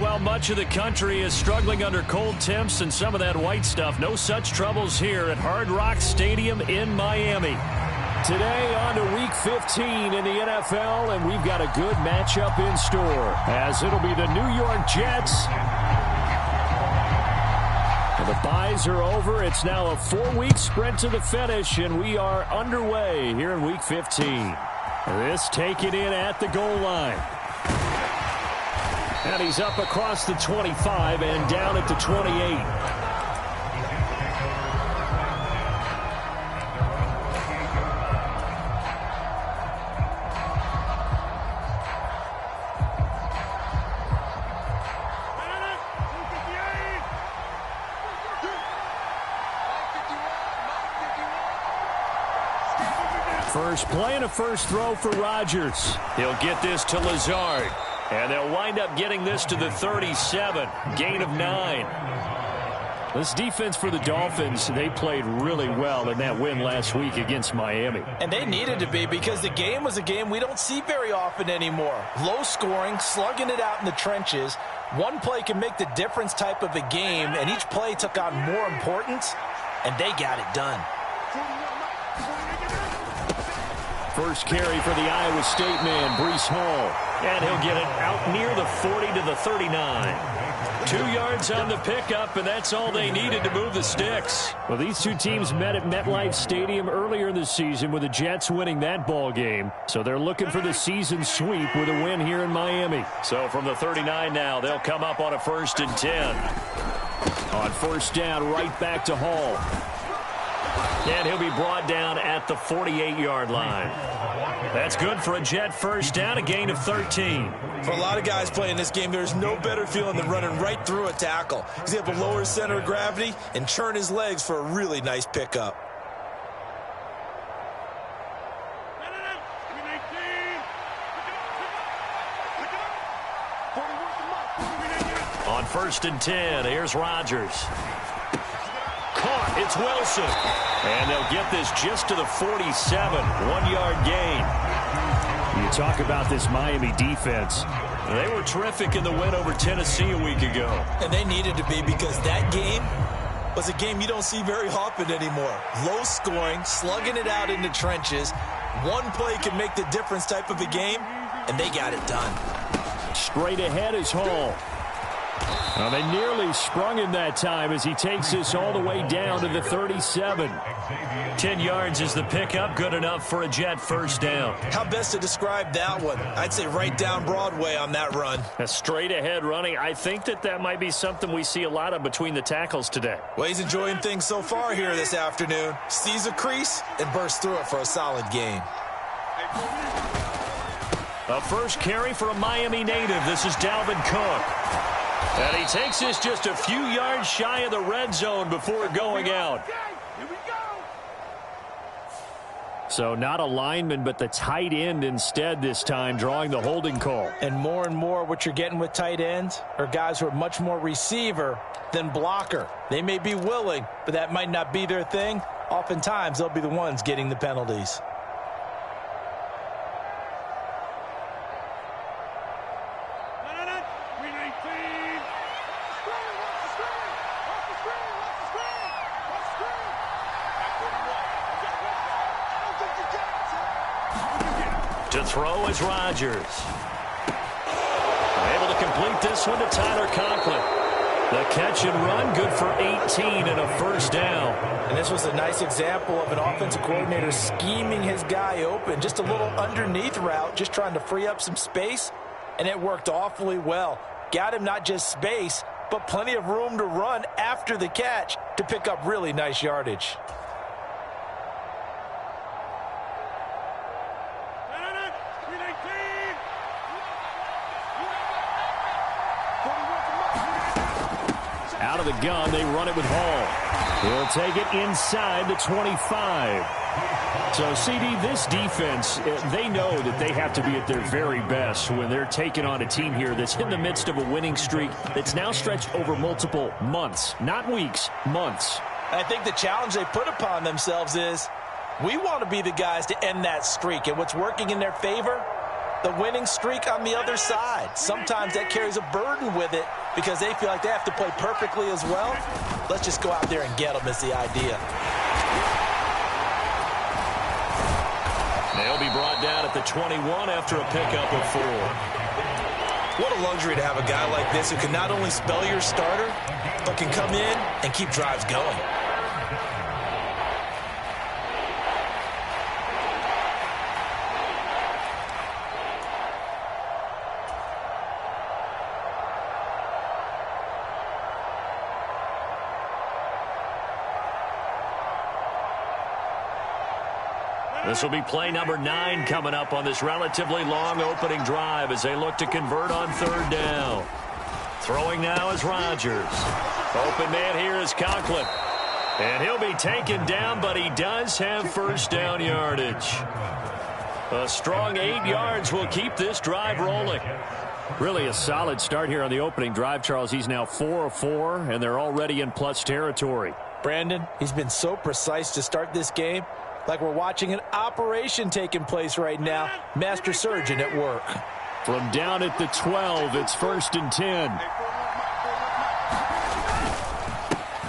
Well, much of the country is struggling under cold temps and some of that white stuff. No such troubles here at Hard Rock Stadium in Miami. Today on to Week 15 in the NFL, and we've got a good matchup in store, as it'll be the New York Jets. And the byes are over. It's now a 4-week sprint to the finish, and we are underway here in Week 15. This taken in at the goal line. And he's up across the 25 and down at the 28. First play and a first throw for Rodgers. He'll get this to Lazard. And they'll wind up getting this to the 37. Gain of 9. This defense for the Dolphins, they played really well in that win last week against Miami. And they needed to be, because the game was a game we don't see very often anymore. Low scoring, slugging it out in the trenches. One play can make the difference type of a game, and each play took on more importance, and they got it done. First carry for the Iowa State man, Breece Hall. And he'll get it out near the 40 to the 39. 2 yards on the pickup, and that's all they needed to move the sticks. Well, these two teams met at MetLife Stadium earlier in the season with the Jets winning that ball game. So they're looking for the season sweep with a win here in Miami. So from the 39 now, they'll come up on a 1st and 10. On first down, right back to Hall. And he'll be brought down at the 48-yard line. That's good for a Jet first down, a gain of 13. For a lot of guys playing this game, there's no better feeling than running right through a tackle. He's able to lower his center of gravity and churn his legs for a really nice pickup. On 1st and 10, here's Rodgers. Caught, it's Wilson. And they'll get this just to the 47, 1-yard gain. You talk about this Miami defense. They were terrific in the win over Tennessee a week ago. And they needed to be, because that game was a game you don't see very often anymore. Low scoring, slugging it out in the trenches. One play can make the difference type of a game, and they got it done. Straight ahead is Hall. Well, they nearly sprung him that time as he takes this all the way down to the 37. 10 yards is the pickup, good enough for a Jet first down. How best to describe that one? I'd say right down Broadway on that run. A straight ahead running. I think that might be something we see a lot of between the tackles today. Well, he's enjoying things so far here this afternoon. Sees a crease and bursts through it for a solid gain. A first carry for a Miami native. This is Dalvin Cook. And he takes this just a few yards shy of the red zone before going out. So not a lineman, but the tight end instead this time, drawing the holding call. And more what you're getting with tight ends are guys who are much more receiver than blocker. They may be willing, but that might not be their thing. Oftentimes, they'll be the ones getting the penalties. To throw is Rodgers. Able to complete this one to Tyler Conklin. The catch and run, good for 18 and a first down. And this was a nice example of an offensive coordinator scheming his guy open. Just a little underneath route, just trying to free up some space, and it worked awfully well. Got him not just space, but plenty of room to run after the catch to pick up really nice yardage. Out of the gun, they run it with Hall. He'll take it inside the 25. So, CD, this defense, they know that they have to be at their very best when they're taking on a team here that's in the midst of a winning streak that's now stretched over multiple months, not weeks, months. I think the challenge they put upon themselves is, we want to be the guys to end that streak. And what's working in their favor? the winning streak on the other side. Sometimes that carries a burden with it because they feel like they have to play perfectly as well. Let's just go out there and get them is the idea. They'll be brought down at the 21 after a pickup of 4. What a luxury to have a guy like this who can not only spell your starter, but can come in and keep drives going. This will be play number 9 coming up on this relatively long opening drive as they look to convert on 3rd down. Throwing now is Rodgers. Open man here is Conklin. And he'll be taken down, but he does have first down yardage. A strong 8 yards will keep this drive rolling. Really a solid start here on the opening drive, Charles. He's now 4 of 4, and they're already in plus territory. Brandon, he's been so precise to start this game. Like we're watching an operation taking place right now. Master surgeon at work. From down at the 12, it's 1st and 10.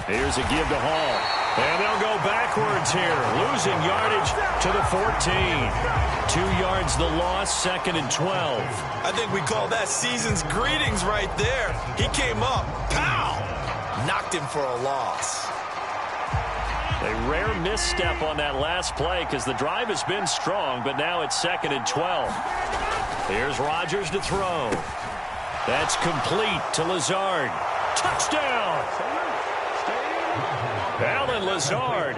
Here's a give to Hall. And they'll go backwards here. Losing yardage to the 14. 2 yards the loss, 2nd and 12. I think we call that season's greetings right there. He came up, pow! Knocked him for a loss. A rare misstep on that last play because the drive has been strong, but now it's 2nd and 12. Here's Rodgers to throw. That's complete to Lazard. Touchdown! Alan Lazard,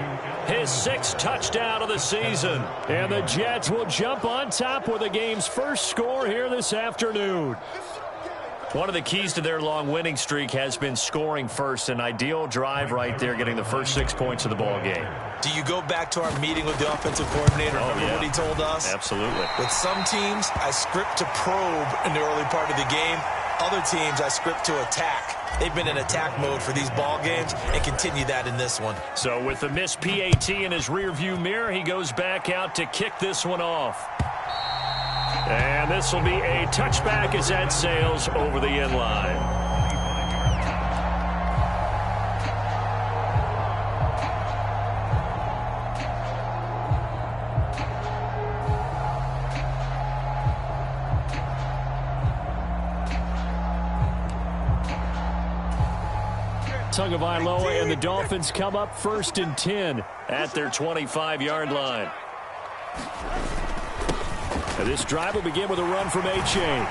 his 6th touchdown of the season. And the Jets will jump on top with the game's first score here this afternoon. One of the keys to their long winning streak has been scoring first. An ideal drive right there, getting the first 6 points of the ball game. Do you go back to our meeting with the offensive coordinator? Remember what he told us? Absolutely. With some teams, I script to probe in the early part of the game. Other teams, I script to attack. They've been in attack mode for these ball games and continue that in this one. So with the missed PAT in his rearview mirror, he goes back out to kick this one off. And this will be a touchback as that sails over the end line. Tagovailoa and the Dolphins come up 1st and 10 at their 25-yard line. And this drive will begin with a run from A-Chain.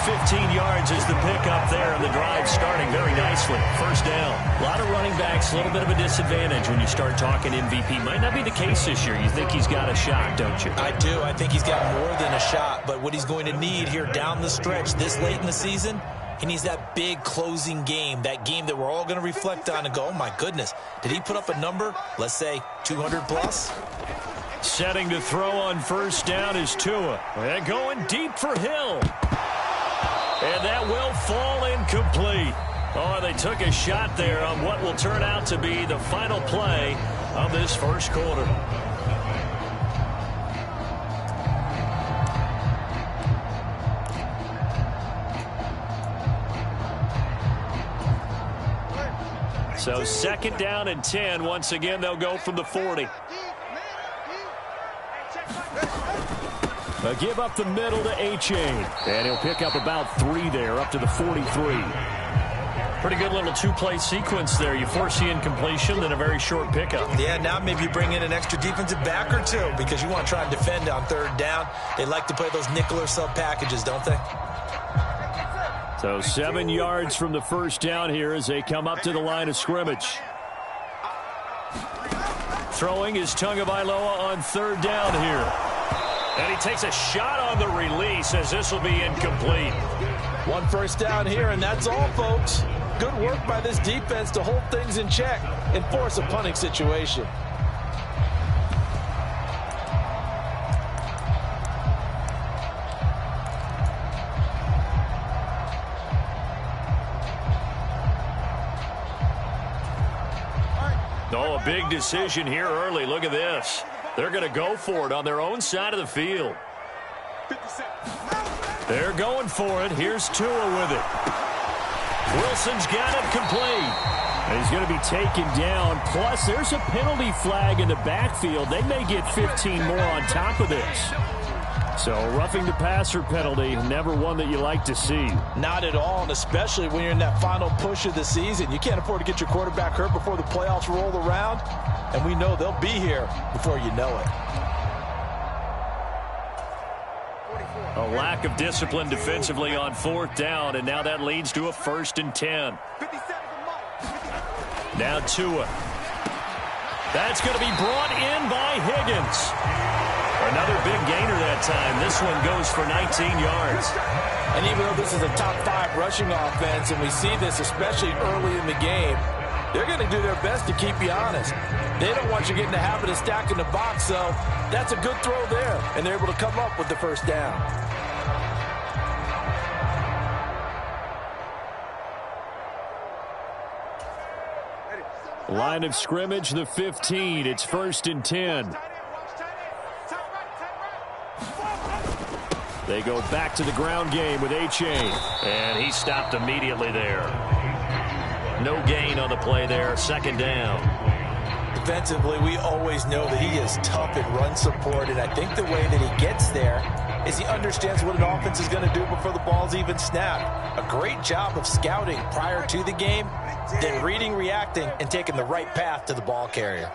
15 yards is the pickup there, and the drive starting very nicely. First down. A lot of running backs, a little bit of a disadvantage when you start talking MVP. Might not be the case this year. You think he's got a shot, don't you? I do. I think he's got more than a shot, but what he's going to need here down the stretch this late in the season, he needs that big closing game, that game that we're all going to reflect on and go, oh, my goodness, did he put up a number, let's say 200 plus? Setting to throw on first down is Tua. And going deep for Hill. And that will fall incomplete. Oh, they took a shot there on what will turn out to be the final play of this first quarter. So 2nd down and 10. Once again, they'll go from the 40. A give up the middle to A-Chain. And he'll pick up about 3 there, up to the 43. Pretty good little 2-play sequence there. You force the incompletion, then a very short pickup. Yeah, now maybe you bring in an extra defensive back or two because you want to try and defend on 3rd down. They like to play those nickel or sub packages, don't they? So 7 yards from the first down here as they come up to the line of scrimmage. Throwing is Tagovailoa on 3rd down here. And he takes a shot on the release as this will be incomplete. 1 first down here, and that's all, folks. Good work by this defense to hold things in check and force a punting situation. Oh, a big decision here early. Look at this. They're going to go for it on their own side of the field. They're going for it. Here's Tua with it. Wilson's got it complete. And he's going to be taken down. Plus, there's a penalty flag in the backfield. They may get 15 more on top of this. So, roughing the passer penalty, never one that you like to see. Not at all, and especially when you're in that final push of the season. You can't afford to get your quarterback hurt before the playoffs roll around. And we know they'll be here before you know it. A lack of discipline defensively on 4th down, and now that leads to a 1st and 10. Now Tua. That's going to be brought in by Higgins. Another big gainer that time. This one goes for 19 yards. And even though this is a top 5 rushing offense, and we see this especially early in the game, they're going to do their best to keep you honest. They don't want you getting the habit of stacking the box, so that's a good throw there, and they're able to come up with the 1st down. Line of scrimmage, the 15. It's 1st and 10. They go back to the ground game with A-Chain. And he stopped immediately there. No gain on the play there. 2nd down. Defensively, we always know that he is tough in run support, and I think the way that he gets there is he understands what an offense is going to do before the ball's even snapped. A great job of scouting prior to the game, then reading, reacting, and taking the right path to the ball carrier.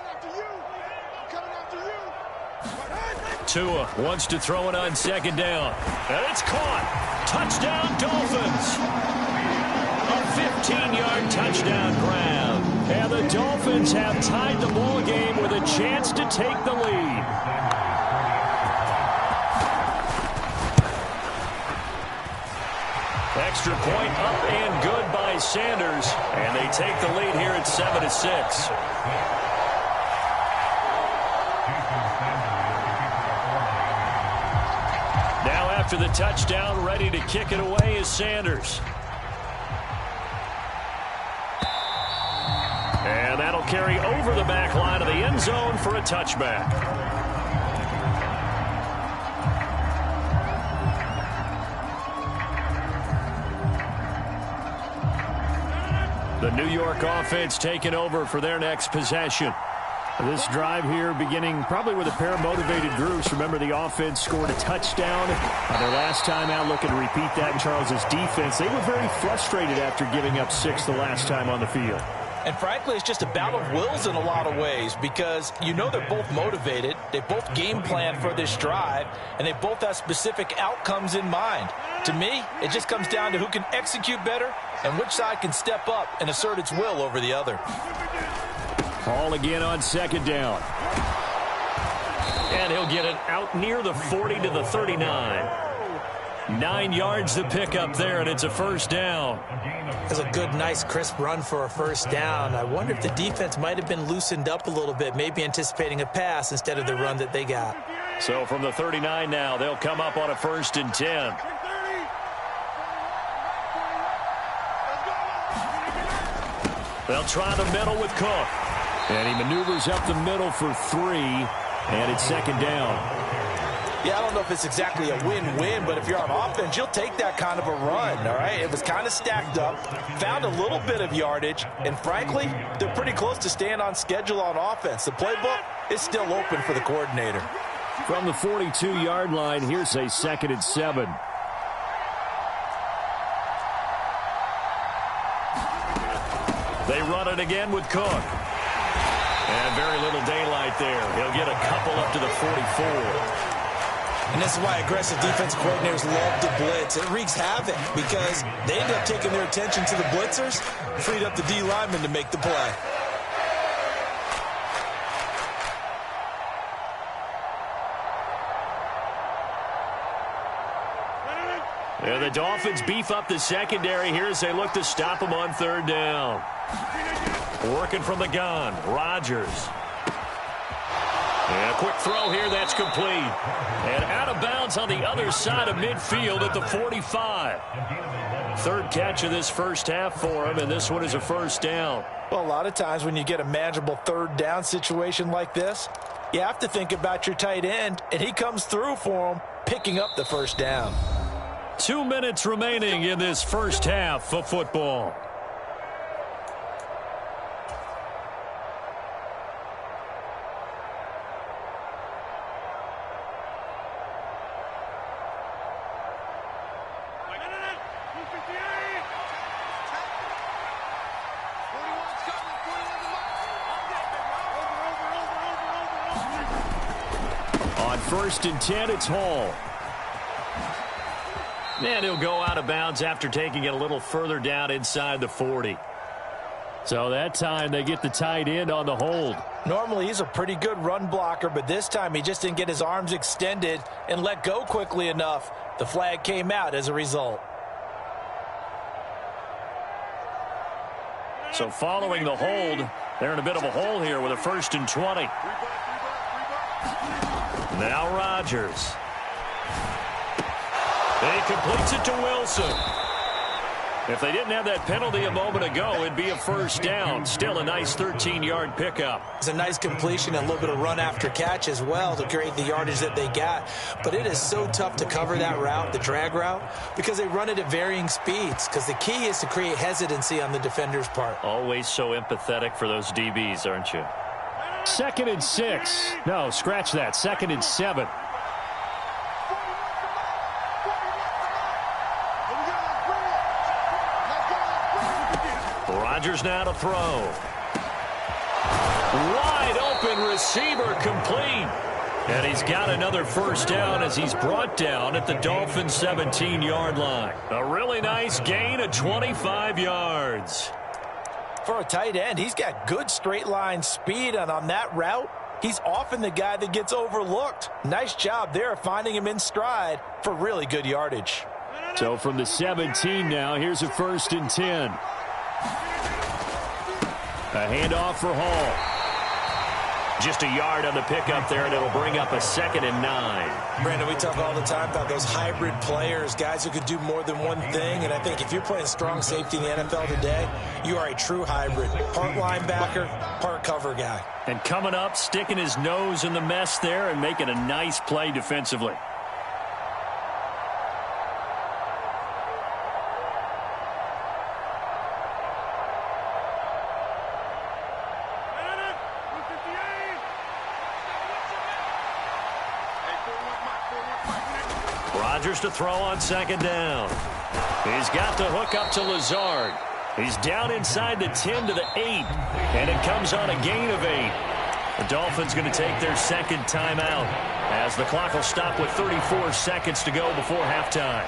Tua wants to throw it on 2nd down. And it's caught. Touchdown, Dolphins. A 15-yard touchdown grab. And the Dolphins have tied the ball game with a chance to take the lead. Extra point up and good by Sanders. And they take the lead here at 7-6. Now after the touchdown, ready to kick it away is Sanders. And that'll carry over the back line of the end zone for a touchback. The New York offense taking over for their next possession. This drive here beginning probably with a pair of motivated groups. Remember, the offense scored a touchdown on their last time out. Looking to repeat that in Charles's defense. They were very frustrated after giving up 6 the last time on the field. And frankly, it's just a battle of wills in a lot of ways, because you know they're both motivated, they both game plan for this drive, and they both have specific outcomes in mind. To me, it just comes down to who can execute better and which side can step up and assert its will over the other. Ball again on 2nd down. And he'll get it out near the 40 to the 39. 9 yards to pick up there, and it's a 1st down. That's a good, nice, crisp run for a 1st down. I wonder if the defense might have been loosened up a little bit, maybe anticipating a pass instead of the run that they got. So from the 39 now, they'll come up on a 1st and 10. They'll try the middle with Cook. And he maneuvers up the middle for 3, and it's 2nd down. Yeah, I don't know if it's exactly a win-win, but if you're on offense, you'll take that kind of a run, all right? It was kind of stacked up, found a little bit of yardage, and frankly, they're pretty close to staying on schedule on offense. The playbook is still open for the coordinator. From the 42-yard line, here's a 2nd and 7. They run it again with Cook. And very little daylight there. He'll get a couple up to the 44. And this is why aggressive defensive coordinators love to blitz. It wreaks havoc because they end up taking their attention to the blitzers, freed up the D lineman to make the play. And the Dolphins beef up the secondary here as they look to stop them on 3rd down. Working from the gun, Rodgers. And a quick throw here, that's complete. And out of bounds on the other side of midfield at the 45. 3rd catch of this 1st half for him, and this one is a 1st down. Well, a lot of times when you get a manageable 3rd down situation like this, you have to think about your tight end, and he comes through for him picking up the first down. 2 minutes remaining in this first half of football. On 1st and 10, it's Hall. And he'll go out of bounds after taking it a little further down inside the 40. So that time they get the tight end on the hold. Normally he's a pretty good run blocker, but this time he just didn't get his arms extended and let go quickly enough. The flag came out as a result. So following the hold, they're in a bit of a hole here with a 1st and 20. Now Rodgers. He completes it to Wilson. If they didn't have that penalty a moment ago, it'd be a first down. Still a nice 13-yard pickup. It's a nice completion and a little bit of run after catch as well to create the yardage that they got. But it is so tough to cover that route, the drag route, because they run it at varying speeds. Because the key is to create hesitancy on the defender's part. Always so empathetic for those DBs, aren't you? 2nd and 6. No, scratch that. 2nd and 7. Rodgers now to throw. Wide open receiver complete. And he's got another first down as he's brought down at the Dolphins' 17-yard line. A really nice gain of 25 yards. For a tight end, he's got good straight line speed, and on that route, he's often the guy that gets overlooked. Nice job there of finding him in stride for really good yardage. So from the 17 now, here's a 1st and 10. A handoff for Hall. Just a yard on the pickup there, and it'll bring up a 2nd and 9. Brandon, we talk all the time about those hybrid players, guys who could do more than one thing. And I think if you're playing strong safety in the NFL today, you are a true hybrid. Part linebacker, part cover guy. And coming up, sticking his nose in the mess there and making a nice play defensively. Rodgers to throw on 2nd down. He's got the hook up to Lazard. He's down inside the 10 to the 8. And it comes on a gain of 8. The Dolphins going to take their 2nd timeout as the clock will stop with 34 seconds to go before halftime.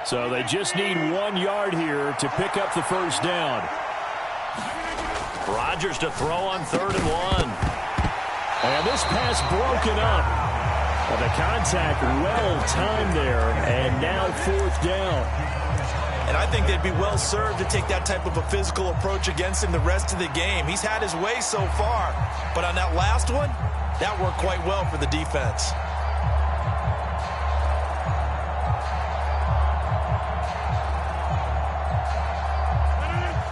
So they just need 1 yard here to pick up the first down. Rodgers to throw on 3rd and 1. And this pass broken up. And the contact well-timed there. And now 4th down. And I think they'd be well served to take that type of a physical approach against him the rest of the game. He's had his way so far. But on that last one, that worked quite well for the defense.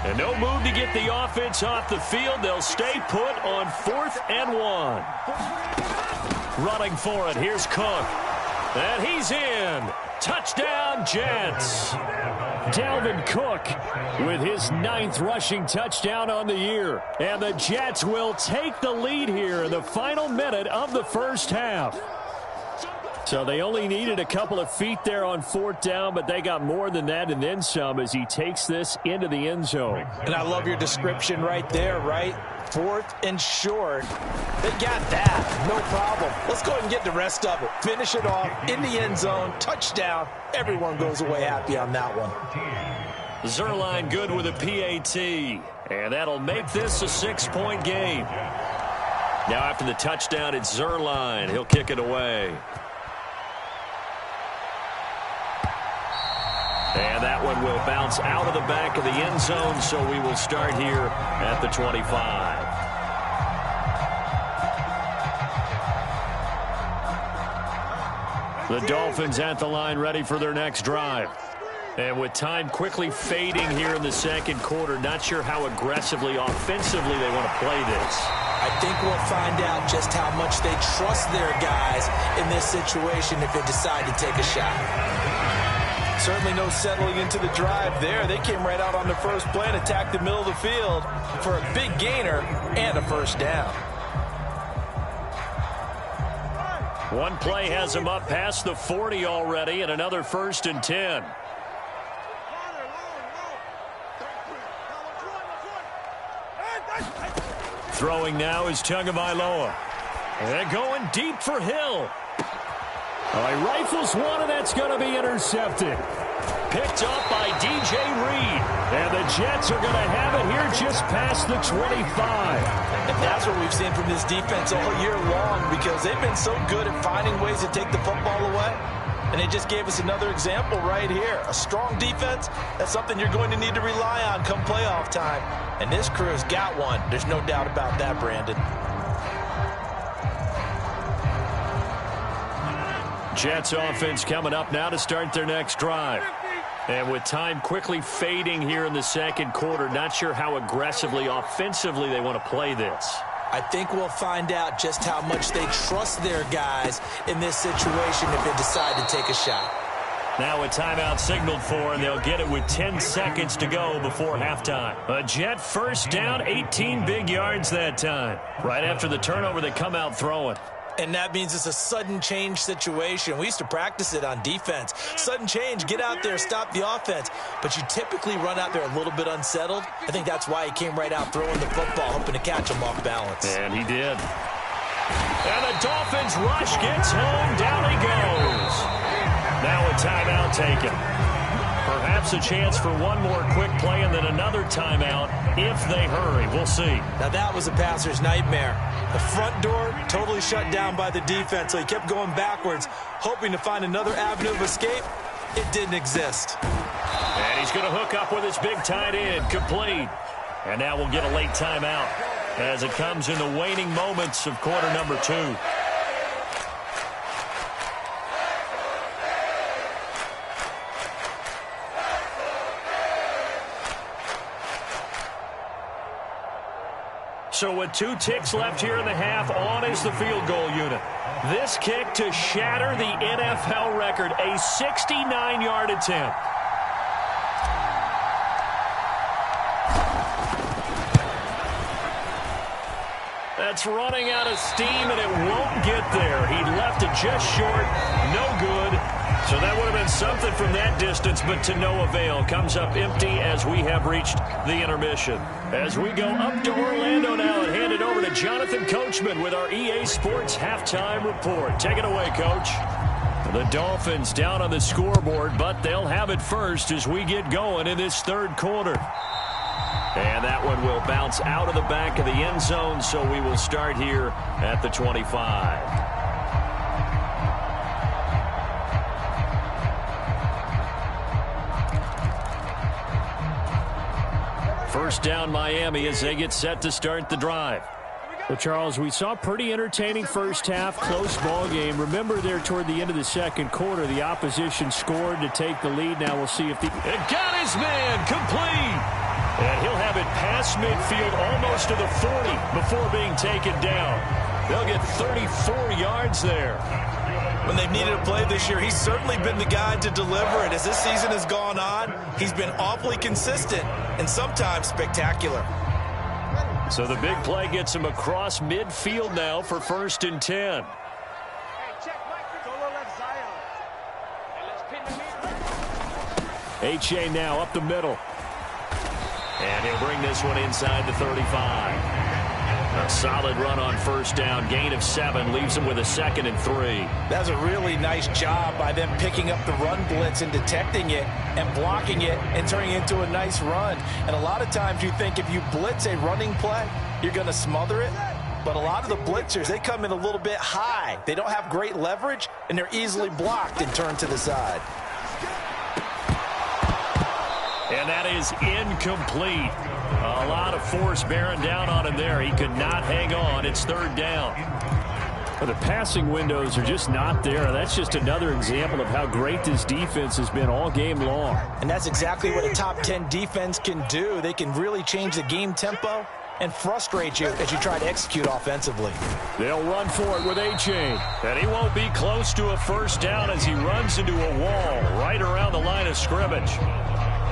And no move to get the offense off the field. They'll stay put on 4th and 1. Running for it, here's Cook. And he's in. Touchdown, Jets. Dalvin Cook with his 9th rushing touchdown on the year. And the Jets will take the lead here in the final minute of the first half. So they only needed a couple of feet there on 4th down, but they got more than that and then some as he takes this into the end zone. And I love your description right there, right? 4th and short. They got that. No problem. Let's go ahead and get the rest of it. Finish it off in the end zone. Touchdown. Everyone goes away happy on that one. Zuerlein good with a PAT. And that'll make this a 6-point game. Now after the touchdown, it's Zuerlein. He'll kick it away. And that one will bounce out of the back of the end zone, so we will start here at the 25. The Dolphins at the line ready for their next drive. And with time quickly fading here in the second quarter, not sure how aggressively, offensively they want to play this. I think we'll find out just how much they trust their guys in this situation if they decide to take a shot. Certainly no settling into the drive there. They came right out on the first play and attacked the middle of the field for a big gainer and a first down. One play has them up past the 40 already, and another 1st and 10. Throwing now is Tagovailoa. And going deep for Hill. He rifles one, and that's going to be intercepted. Picked up by DJ Reed. And the Jets are going to have it here just past the 25. And that's what we've seen from this defense all year long, because they've been so good at finding ways to take the football away. And they just gave us another example right here. A strong defense, that's something you're going to need to rely on come playoff time. And this crew has got one. There's no doubt about that, Brandon. Jets offense coming up now to start their next drive. And with time quickly fading here in the second quarter, not sure how aggressively, offensively they want to play this. I think we'll find out just how much they trust their guys in this situation if they decide to take a shot. Now a timeout signaled for, and they'll get it with 10 seconds to go before halftime. A Jet first down, 18 big yards that time. Right after the turnover, they come out throwing. And that means it's a sudden change situation. We used to practice it on defense. Sudden change, get out there, stop the offense. But you typically run out there a little bit unsettled. I think that's why he came right out throwing the football, hoping to catch him off balance. And he did. And the Dolphins rush gets home. Down he goes. Now a timeout taken. Perhaps a chance for one more quick play and then another timeout if they hurry. We'll see. Now that was a passer's nightmare. The front door totally shut down by the defense, so he kept going backwards, hoping to find another avenue of escape. It didn't exist. And he's going to hook up with his big tight end, complete. And now we'll get a late timeout as it comes in the waning moments of quarter number 2. So with 2 ticks left here in the half, on is the field goal unit. This kick to shatter the NFL record, a 69-yard attempt. That's running out of steam, and it won't get there. He left it just short, no good. So that would have been something from that distance, but to no avail. Comes up empty as we have reached the intermission. As we go up to Orlando now and hand it over to Jonathan Coachman with our EA Sports Halftime Report. Take it away, Coach. The Dolphins down on the scoreboard, but they'll have it first as we get going in this third quarter. And that one will bounce out of the back of the end zone, so we will start here at the 25. First down Miami as they get set to start the drive. Well, Charles, we saw a pretty entertaining first half, close ball game. Remember there toward the end of the second quarter, the opposition scored to take the lead. Now we'll see if the... It got his man, complete. And he'll have it past midfield almost to the 40 before being taken down. They'll get 34 yards there. When they've needed a play this year, he's certainly been the guy to deliver it. As this season has gone on, he's been awfully consistent and sometimes spectacular. So the big play gets him across midfield now for 1st and 10. H.A. now up the middle. And he'll bring this one inside the 35. A solid run on first down. Gain of 7 leaves him with a 2nd and 3. That's a really nice job by them picking up the run blitz and detecting it and blocking it and turning it into a nice run. And a lot of times you think if you blitz a running play, you're going to smother it. But a lot of the blitzers, they come in a little bit high. They don't have great leverage, and they're easily blocked and turned to the side. And that is incomplete. A lot of force bearing down on him there. He could not hang on. It's 3rd down. Well, the passing windows are just not there. That's just another example of how great this defense has been all game long. And that's exactly what a top 10 defense can do. They can really change the game tempo and frustrate you as you try to execute offensively. They'll run for it with A-Chain. And he won't be close to a first down as he runs into a wall right around the line of scrimmage.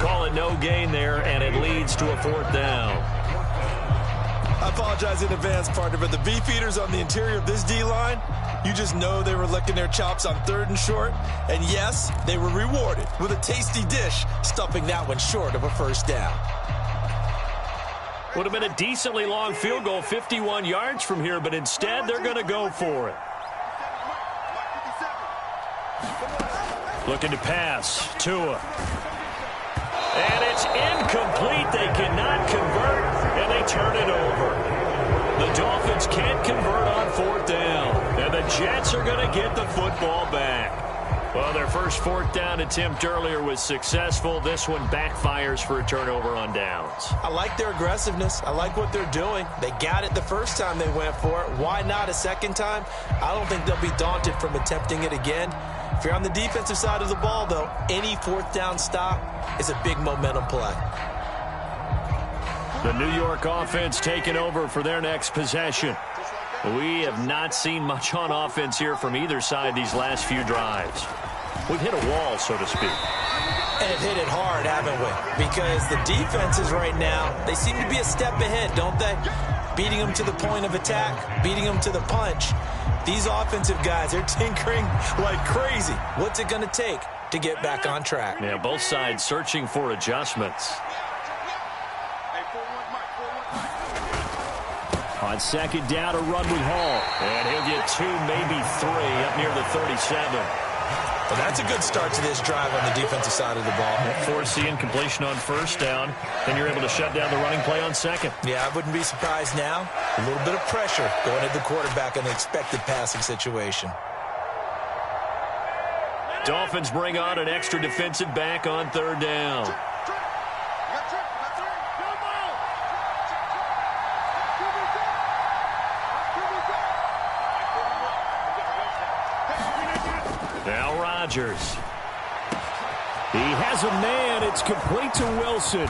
Call it no gain there, and it leads to a 4th down. I apologize in advance, partner, but the beefeaters on the interior of this D-line, you just know they were licking their chops on 3rd and short. And yes, they were rewarded with a tasty dish, stuffing that one short of a first down. Would have been a decently long field goal, 51 yards from here, but instead they're going to go for it. Looking to pass. Tua. And it's incomplete. They cannot convert, and they turn it over. The Dolphins can't convert on 4th down, and the Jets are going to get the football back. Well, their first 4th down attempt earlier was successful. This one backfires for a turnover on downs. I like their aggressiveness. I like what they're doing. They got it the first time they went for it. Why not a second time? I don't think they'll be daunted from attempting it again. If you're on the defensive side of the ball, though, any 4th down stop is a big momentum play. The New York offense taking over for their next possession. We have not seen much on offense here from either side these last few drives. We've hit a wall, so to speak. And have hit it hard, haven't we? Because the defenses right now, they seem to be a step ahead, don't they? Beating them to the point of attack, beating them to the punch. These offensive guys, they're tinkering like crazy. What's it going to take to get back on track? Yeah, both sides searching for adjustments. On 2nd down, a run with Hall. And he'll get 2, maybe 3 up near the 37. Well, that's a good start to this drive on the defensive side of the ball. Forcing completion on 1st down, and you're able to shut down the running play on 2nd. Yeah, I wouldn't be surprised now. A little bit of pressure going at the quarterback in the expected passing situation. Dolphins bring on an extra defensive back on 3rd down. Now Rodgers. He has a man. It's complete to Wilson.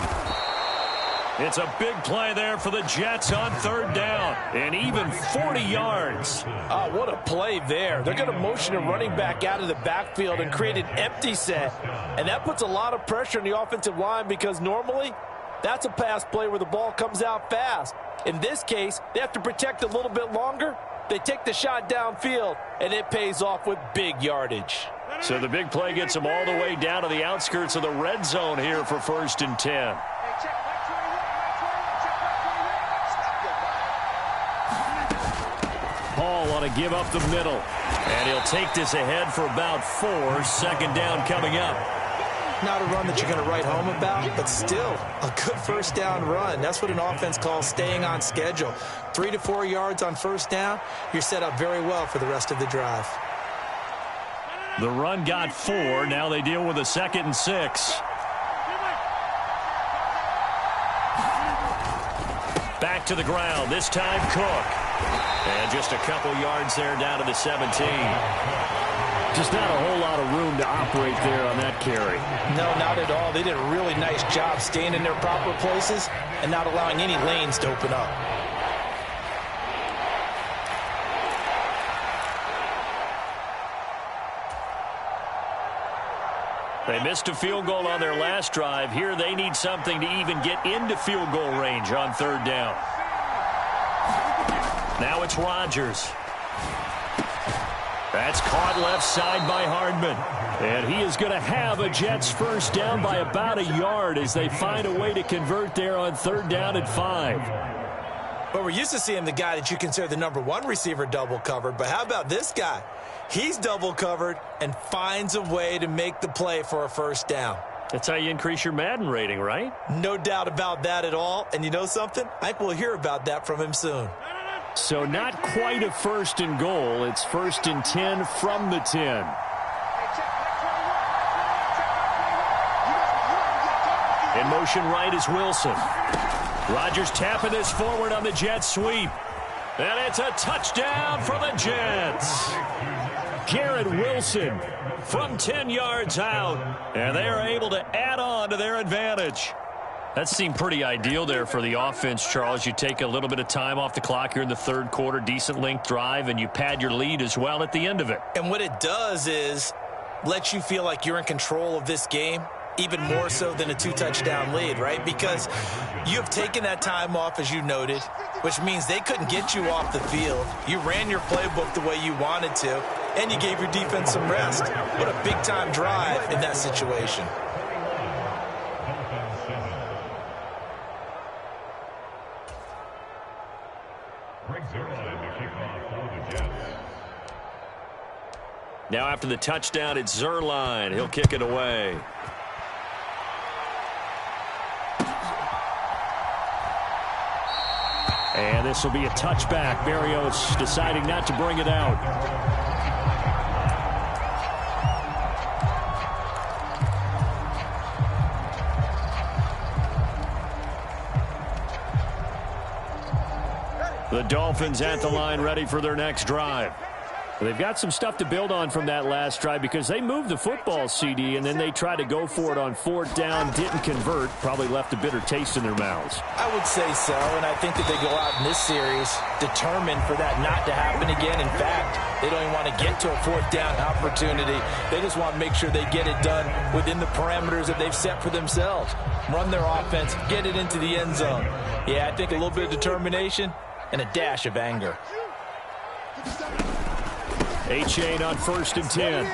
It's a big play there for the Jets on 3rd down. And even 40 yards. Oh, what a play there. They're going to motion a running back out of the backfield and create an empty set. And that puts a lot of pressure on the offensive line because normally that's a pass play where the ball comes out fast. In this case, they have to protect a little bit longer. They take the shot downfield, and it pays off with big yardage. So the big play gets them all the way down to the outskirts of the red zone here for 1st and 10. Hall want to give up the middle. And he'll take this ahead for about 4. 2nd down coming up. Not a run that you're going to write home about, but still a good 1st down run. That's what an offense calls staying on schedule. 3 to 4 yards on 1st down, you're set up very well for the rest of the drive. The run got 4. Now they deal with a 2nd and 6. Back to the ground. This time Cook. And just a couple yards there down to the 17. Just not a whole lot of room to operate there on that carry. No, not at all. They did a really nice job staying in their proper places and not allowing any lanes to open up. They missed a field goal on their last drive. Here they need something to even get into field goal range on 3rd down. Now it's Rodgers. That's caught left side by Hardman. And he is going to have a Jets 1st down by about a yard as they find a way to convert there on 3rd down and 5. Well, we're used to seeing the guy that you consider the #1 receiver double covered, but how about this guy? He's double covered and finds a way to make the play for a 1st down. That's how you increase your Madden rating, right? No doubt about that at all. And you know something? I think we'll hear about that from him soon. So not quite a 1st and goal. It's 1st and 10 from the 10. In motion right is Wilson. Rodgers tapping this forward on the jet sweep. And it's a touchdown for the Jets. Garrett Wilson from 10 yards out. And they are able to add on to their advantage. That seemed pretty ideal there for the offense, Charles. You take a little bit of time off the clock here in the third quarter, decent length drive, and you pad your lead as well at the end of it. And what it does is let you feel like you're in control of this game, even more so than a 2-touchdown lead, right? Because you have taken that time off, as you noted, which means they couldn't get you off the field. You ran your playbook the way you wanted to, and you gave your defense some rest. What a big-time drive in that situation. Now after the touchdown, it's Zuerlein. He'll kick it away. And this will be a touchback. Berrios deciding not to bring it out. The Dolphins at the line, ready for their next drive. They've got some stuff to build on from that last drive because they moved the football, CD, and then they tried to go for it on fourth down, didn't convert, probably left a bitter taste in their mouths. I would say so, and I think that they go out in this series determined for that not to happen again. In fact, they don't even want to get to a fourth down opportunity. They just want to make sure they get it done within the parameters that they've set for themselves. Run their offense, get it into the end zone. Yeah, I think a little bit of determination and a dash of anger. A-Chain on 1st and 10.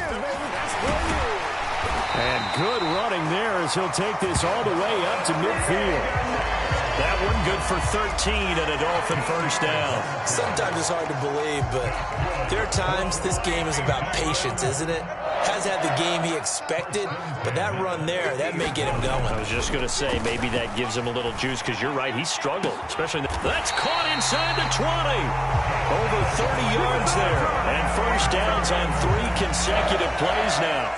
And good running there as he'll take this all the way up to midfield. That one good for 13 and a Dolphin first down. Sometimes it's hard to believe, but there are times this game is about patience, isn't it? Has had the game he expected, but that run there, that may get him going. I was just going to say, maybe that gives him a little juice because you're right, he struggled, especially that's caught inside the 20. Over 30 yards there, and first downs on 3 consecutive plays now.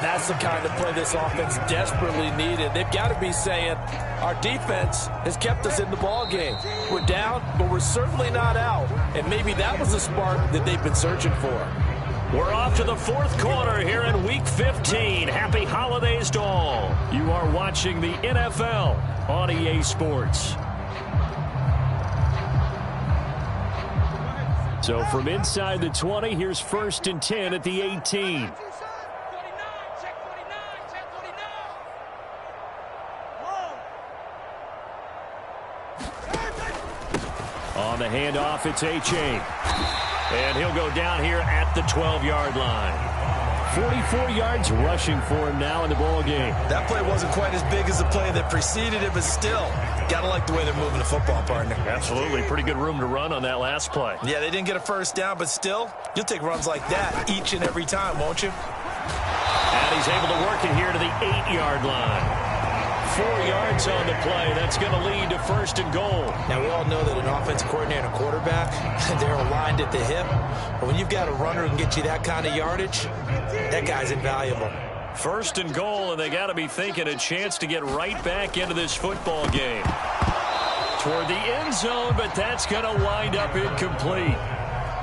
That's the kind of play this offense desperately needed. They've got to be saying, our defense has kept us in the ball game. We're down, but we're certainly not out. And maybe that was the spark that they've been searching for. We're off to the fourth quarter here in Week 15. Happy holidays to all. You are watching the NFL on EA Sports. So from inside the 20, here's 1st and 10 at the 18. On the handoff, it's A-Chain. And he'll go down here at the 12-yard line. 44 yards rushing for him now in the ball game. That play wasn't quite as big as the play that preceded it, but still, got to like the way they're moving the football, partner. Absolutely. Pretty good room to run on that last play. Yeah, they didn't get a first down, but still, you'll take runs like that each and every time, won't you? And he's able to work it here to the 8-yard line. 4 yards on the play. That's going to lead to 1st and goal. Now, we all know that an offensive coordinator and a quarterback, they're aligned at the hip. But when you've got a runner who can get you that kind of yardage, that guy's invaluable. 1st and goal, and they got to be thinking a chance to get right back into this football game. Toward the end zone, but that's going to wind up incomplete.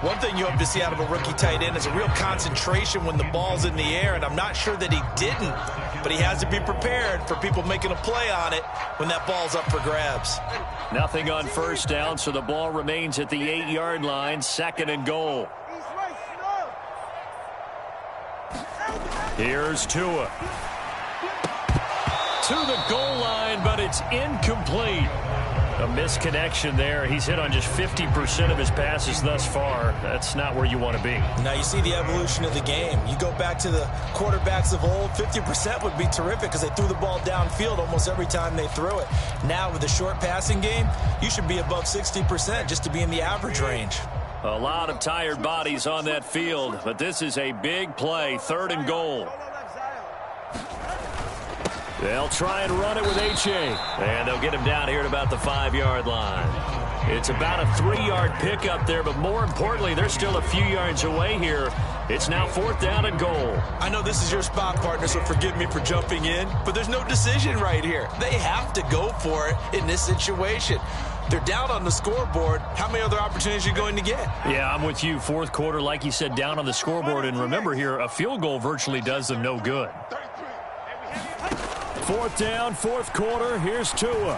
One thing you hope to see out of a rookie tight end is a real concentration when the ball's in the air, and I'm not sure that he didn't, but he has to be prepared for people making a play on it when that ball's up for grabs. Nothing on first down, so the ball remains at the 8-yard line, 2nd and goal. Here's Tua. To the goal line, but it's incomplete. A misconnection there. He's hit on just 50% of his passes thus far. That's not where you want to be. Now you see the evolution of the game. You go back to the quarterbacks of old, 50% would be terrific because they threw the ball downfield almost every time they threw it. Now with the short passing game, you should be above 60% just to be in the average range. A lot of tired bodies on that field, but this is a big play, 3rd and goal. They'll try and run it with A-Chain. And they'll get him down here at about the 5-yard line. It's about a 3-yard pickup there, but more importantly, they're still a few yards away here. It's now 4th down and goal. I know this is your spot, partner, so forgive me for jumping in, but there's no decision right here. They have to go for it in this situation. They're down on the scoreboard. How many other opportunities are you going to get? Yeah, I'm with you. Fourth quarter, like you said, down on the scoreboard. And remember here, a field goal virtually does them no good. Fourth down, fourth quarter. Here's Tua.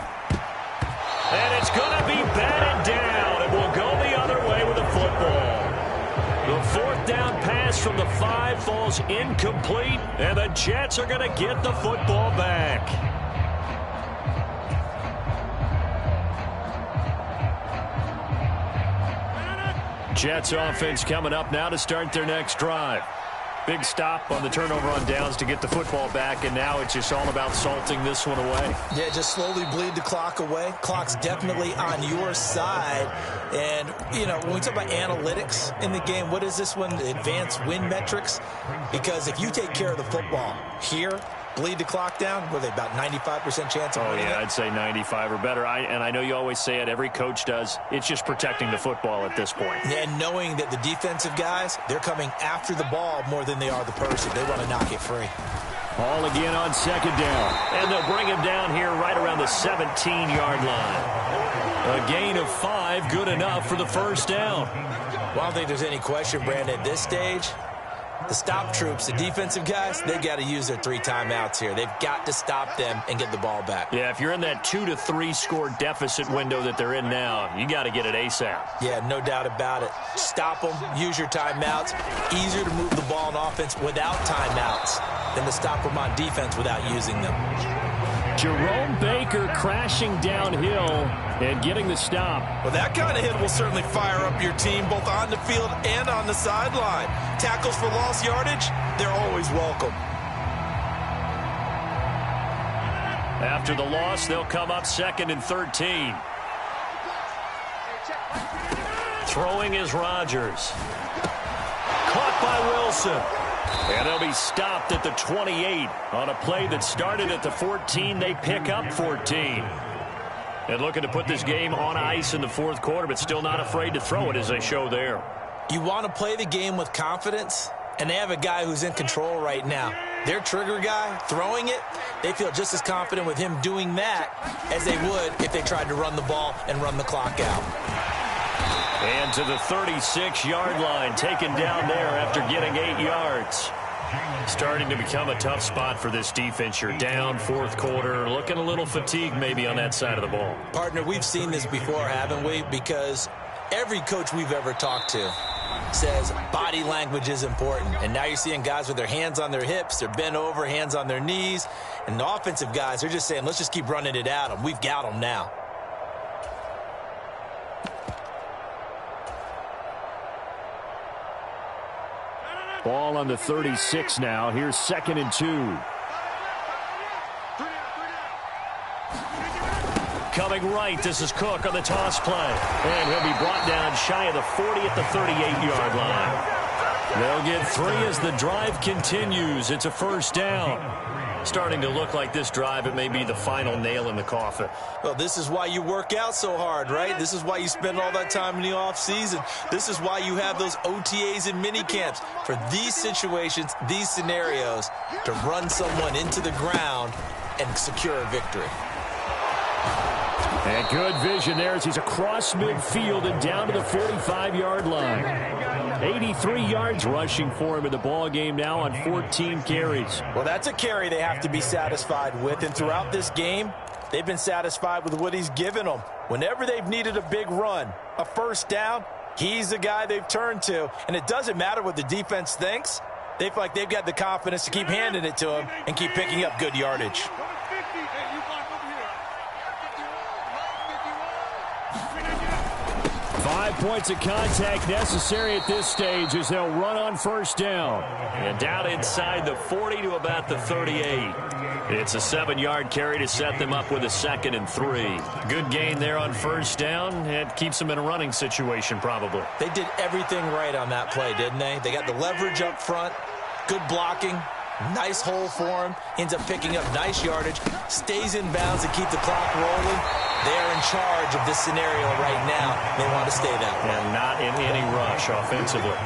And it's going to be batted down. It will go the other way with the football. The fourth down pass from the 5 falls incomplete, and the Jets are going to get the football back. Jets offense coming up now to start their next drive. Big stop on the turnover on downs to get the football back, and now it's just all about salting this one away. Yeah, just slowly bleed the clock away. Clock's definitely on your side. And, you know, when we talk about analytics in the game, what is this one? The advanced win metrics? Because if you take care of the football here, bleed the clock down, what are they, about 95% chance of winning? Oh, yeah, I'd say 95 or better. And I know you always say it, every coach does. It's just protecting the football at this point. Yeah, and knowing that the defensive guys, they're coming after the ball more than they are the person. They want to knock it free. Ball again on second down. And they'll bring him down here right around the 17-yard line. A gain of 5, good enough for the first down. Well, I don't think there's any question, Brandon, at this stage. The stop troops, the defensive guys, they've got to use their 3 timeouts here. They've got to stop them and get the ball back. Yeah, if you're in that 2 to 3 score deficit window that they're in now, you got to get it ASAP. Yeah, no doubt about it. Stop them, use your timeouts. Easier to move the ball on offense without timeouts than to stop them on defense without using them. Jerome Baker crashing downhill and getting the stop. Well, that kind of hit will certainly fire up your team both on the field and on the sideline. Tackles for lost yardage, they're always welcome. After the loss, they'll come up 2nd and 13. Throwing is Rodgers. Caught by Wilson. And they'll be stopped at the 28. On a play that started at the 14, they pick up 14. And looking to put this game on ice in the fourth quarter, but still not afraid to throw it as they show there. You want to play the game with confidence, and they have a guy who's in control right now. Their trigger guy, throwing it, they feel just as confident with him doing that as they would if they tried to run the ball and run the clock out. And to the 36-yard line, taken down there after getting 8 yards. Starting to become a tough spot for this defense. You're down fourth quarter, looking a little fatigued maybe on that side of the ball. Partner, we've seen this before, haven't we? Because every coach we've ever talked to says body language is important. And now you're seeing guys with their hands on their hips, they're bent over, hands on their knees. And the offensive guys, they're just saying, let's just keep running it at them. We've got them now. Ball on the 36 now. Here's 2nd and 2. Coming right, this is Cook on the toss play. And he'll be brought down shy of the 40 at the 38-yard line. They'll get 3 as the drive continues. It's a first down. Starting to look like this drive, it may be the final nail in the coffin. Well, this is why you work out so hard, right? This is why you spend all that time in the offseason. This is why you have those OTAs and mini camps. For these situations, these scenarios, to run someone into the ground and secure a victory. And good vision there as he's across midfield and down to the 45-yard line. 83 yards rushing for him in the ball game now on 14 carries. Well, that's a carry they have to be satisfied with. And throughout this game, they've been satisfied with what he's given them. Whenever they've needed a big run, a first down, he's the guy they've turned to. And it doesn't matter what the defense thinks. They feel like they've got the confidence to keep handing it to him and keep picking up good yardage. 5 points of contact necessary at this stage as they'll run on first down. And down inside the 40 to about the 38. It's a 7-yard carry to set them up with a 2nd and 3. Good gain there on first down. It keeps them in a running situation probably. They did everything right on that play, didn't they? They got the leverage up front, good blocking, nice hole for him, ends up picking up nice yardage, stays in bounds to keep the clock rolling. They're in charge of this scenario right now. They want to stay that way. And not in any rush offensively.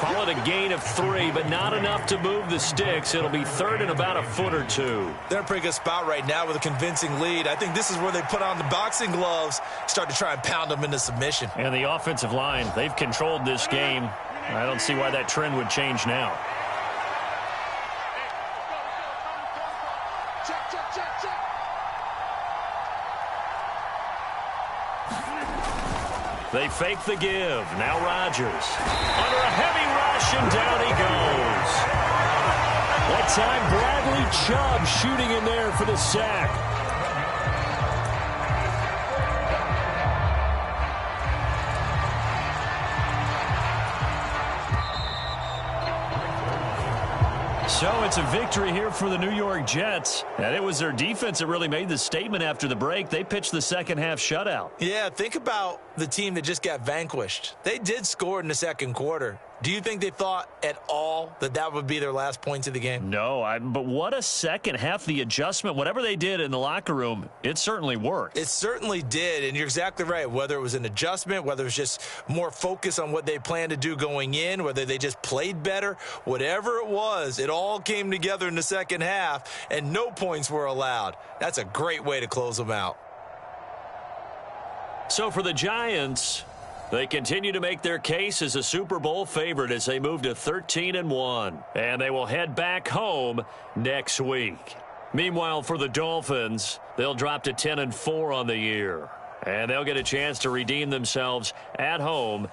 Call it a gain of 3, but not enough to move the sticks. It'll be third and about a foot or two. They're in a pretty good spot right now with a convincing lead. I think this is where they put on the boxing gloves, start to try and pound them into submission. And the offensive line, they've controlled this game. I don't see why that trend would change now. They fake the give. Now Rodgers. Under a heavy rush, and down he goes. That time, Bradley Chubb shooting in there for the sack. So it's a victory here for the New York Jets. And it was their defense that really made the statement after the break. They pitched the second half shutout. Yeah, think about the team that just got vanquished. They did score in the second quarter. Do you think they thought at all that that would be their last points of the game? No, but what a second half. The adjustment, whatever they did in the locker room, it certainly worked. It certainly did, and you're exactly right. Whether it was an adjustment, whether it was just more focus on what they planned to do going in, whether they just played better, whatever it was, it all came together in the second half, and no points were allowed. That's a great way to close them out. So for the Giants, they continue to make their case as a Super Bowl favorite as they move to 13-1. And they will head back home next week. Meanwhile, for the Dolphins, they'll drop to 10-4 on the year. And they'll get a chance to redeem themselves at home.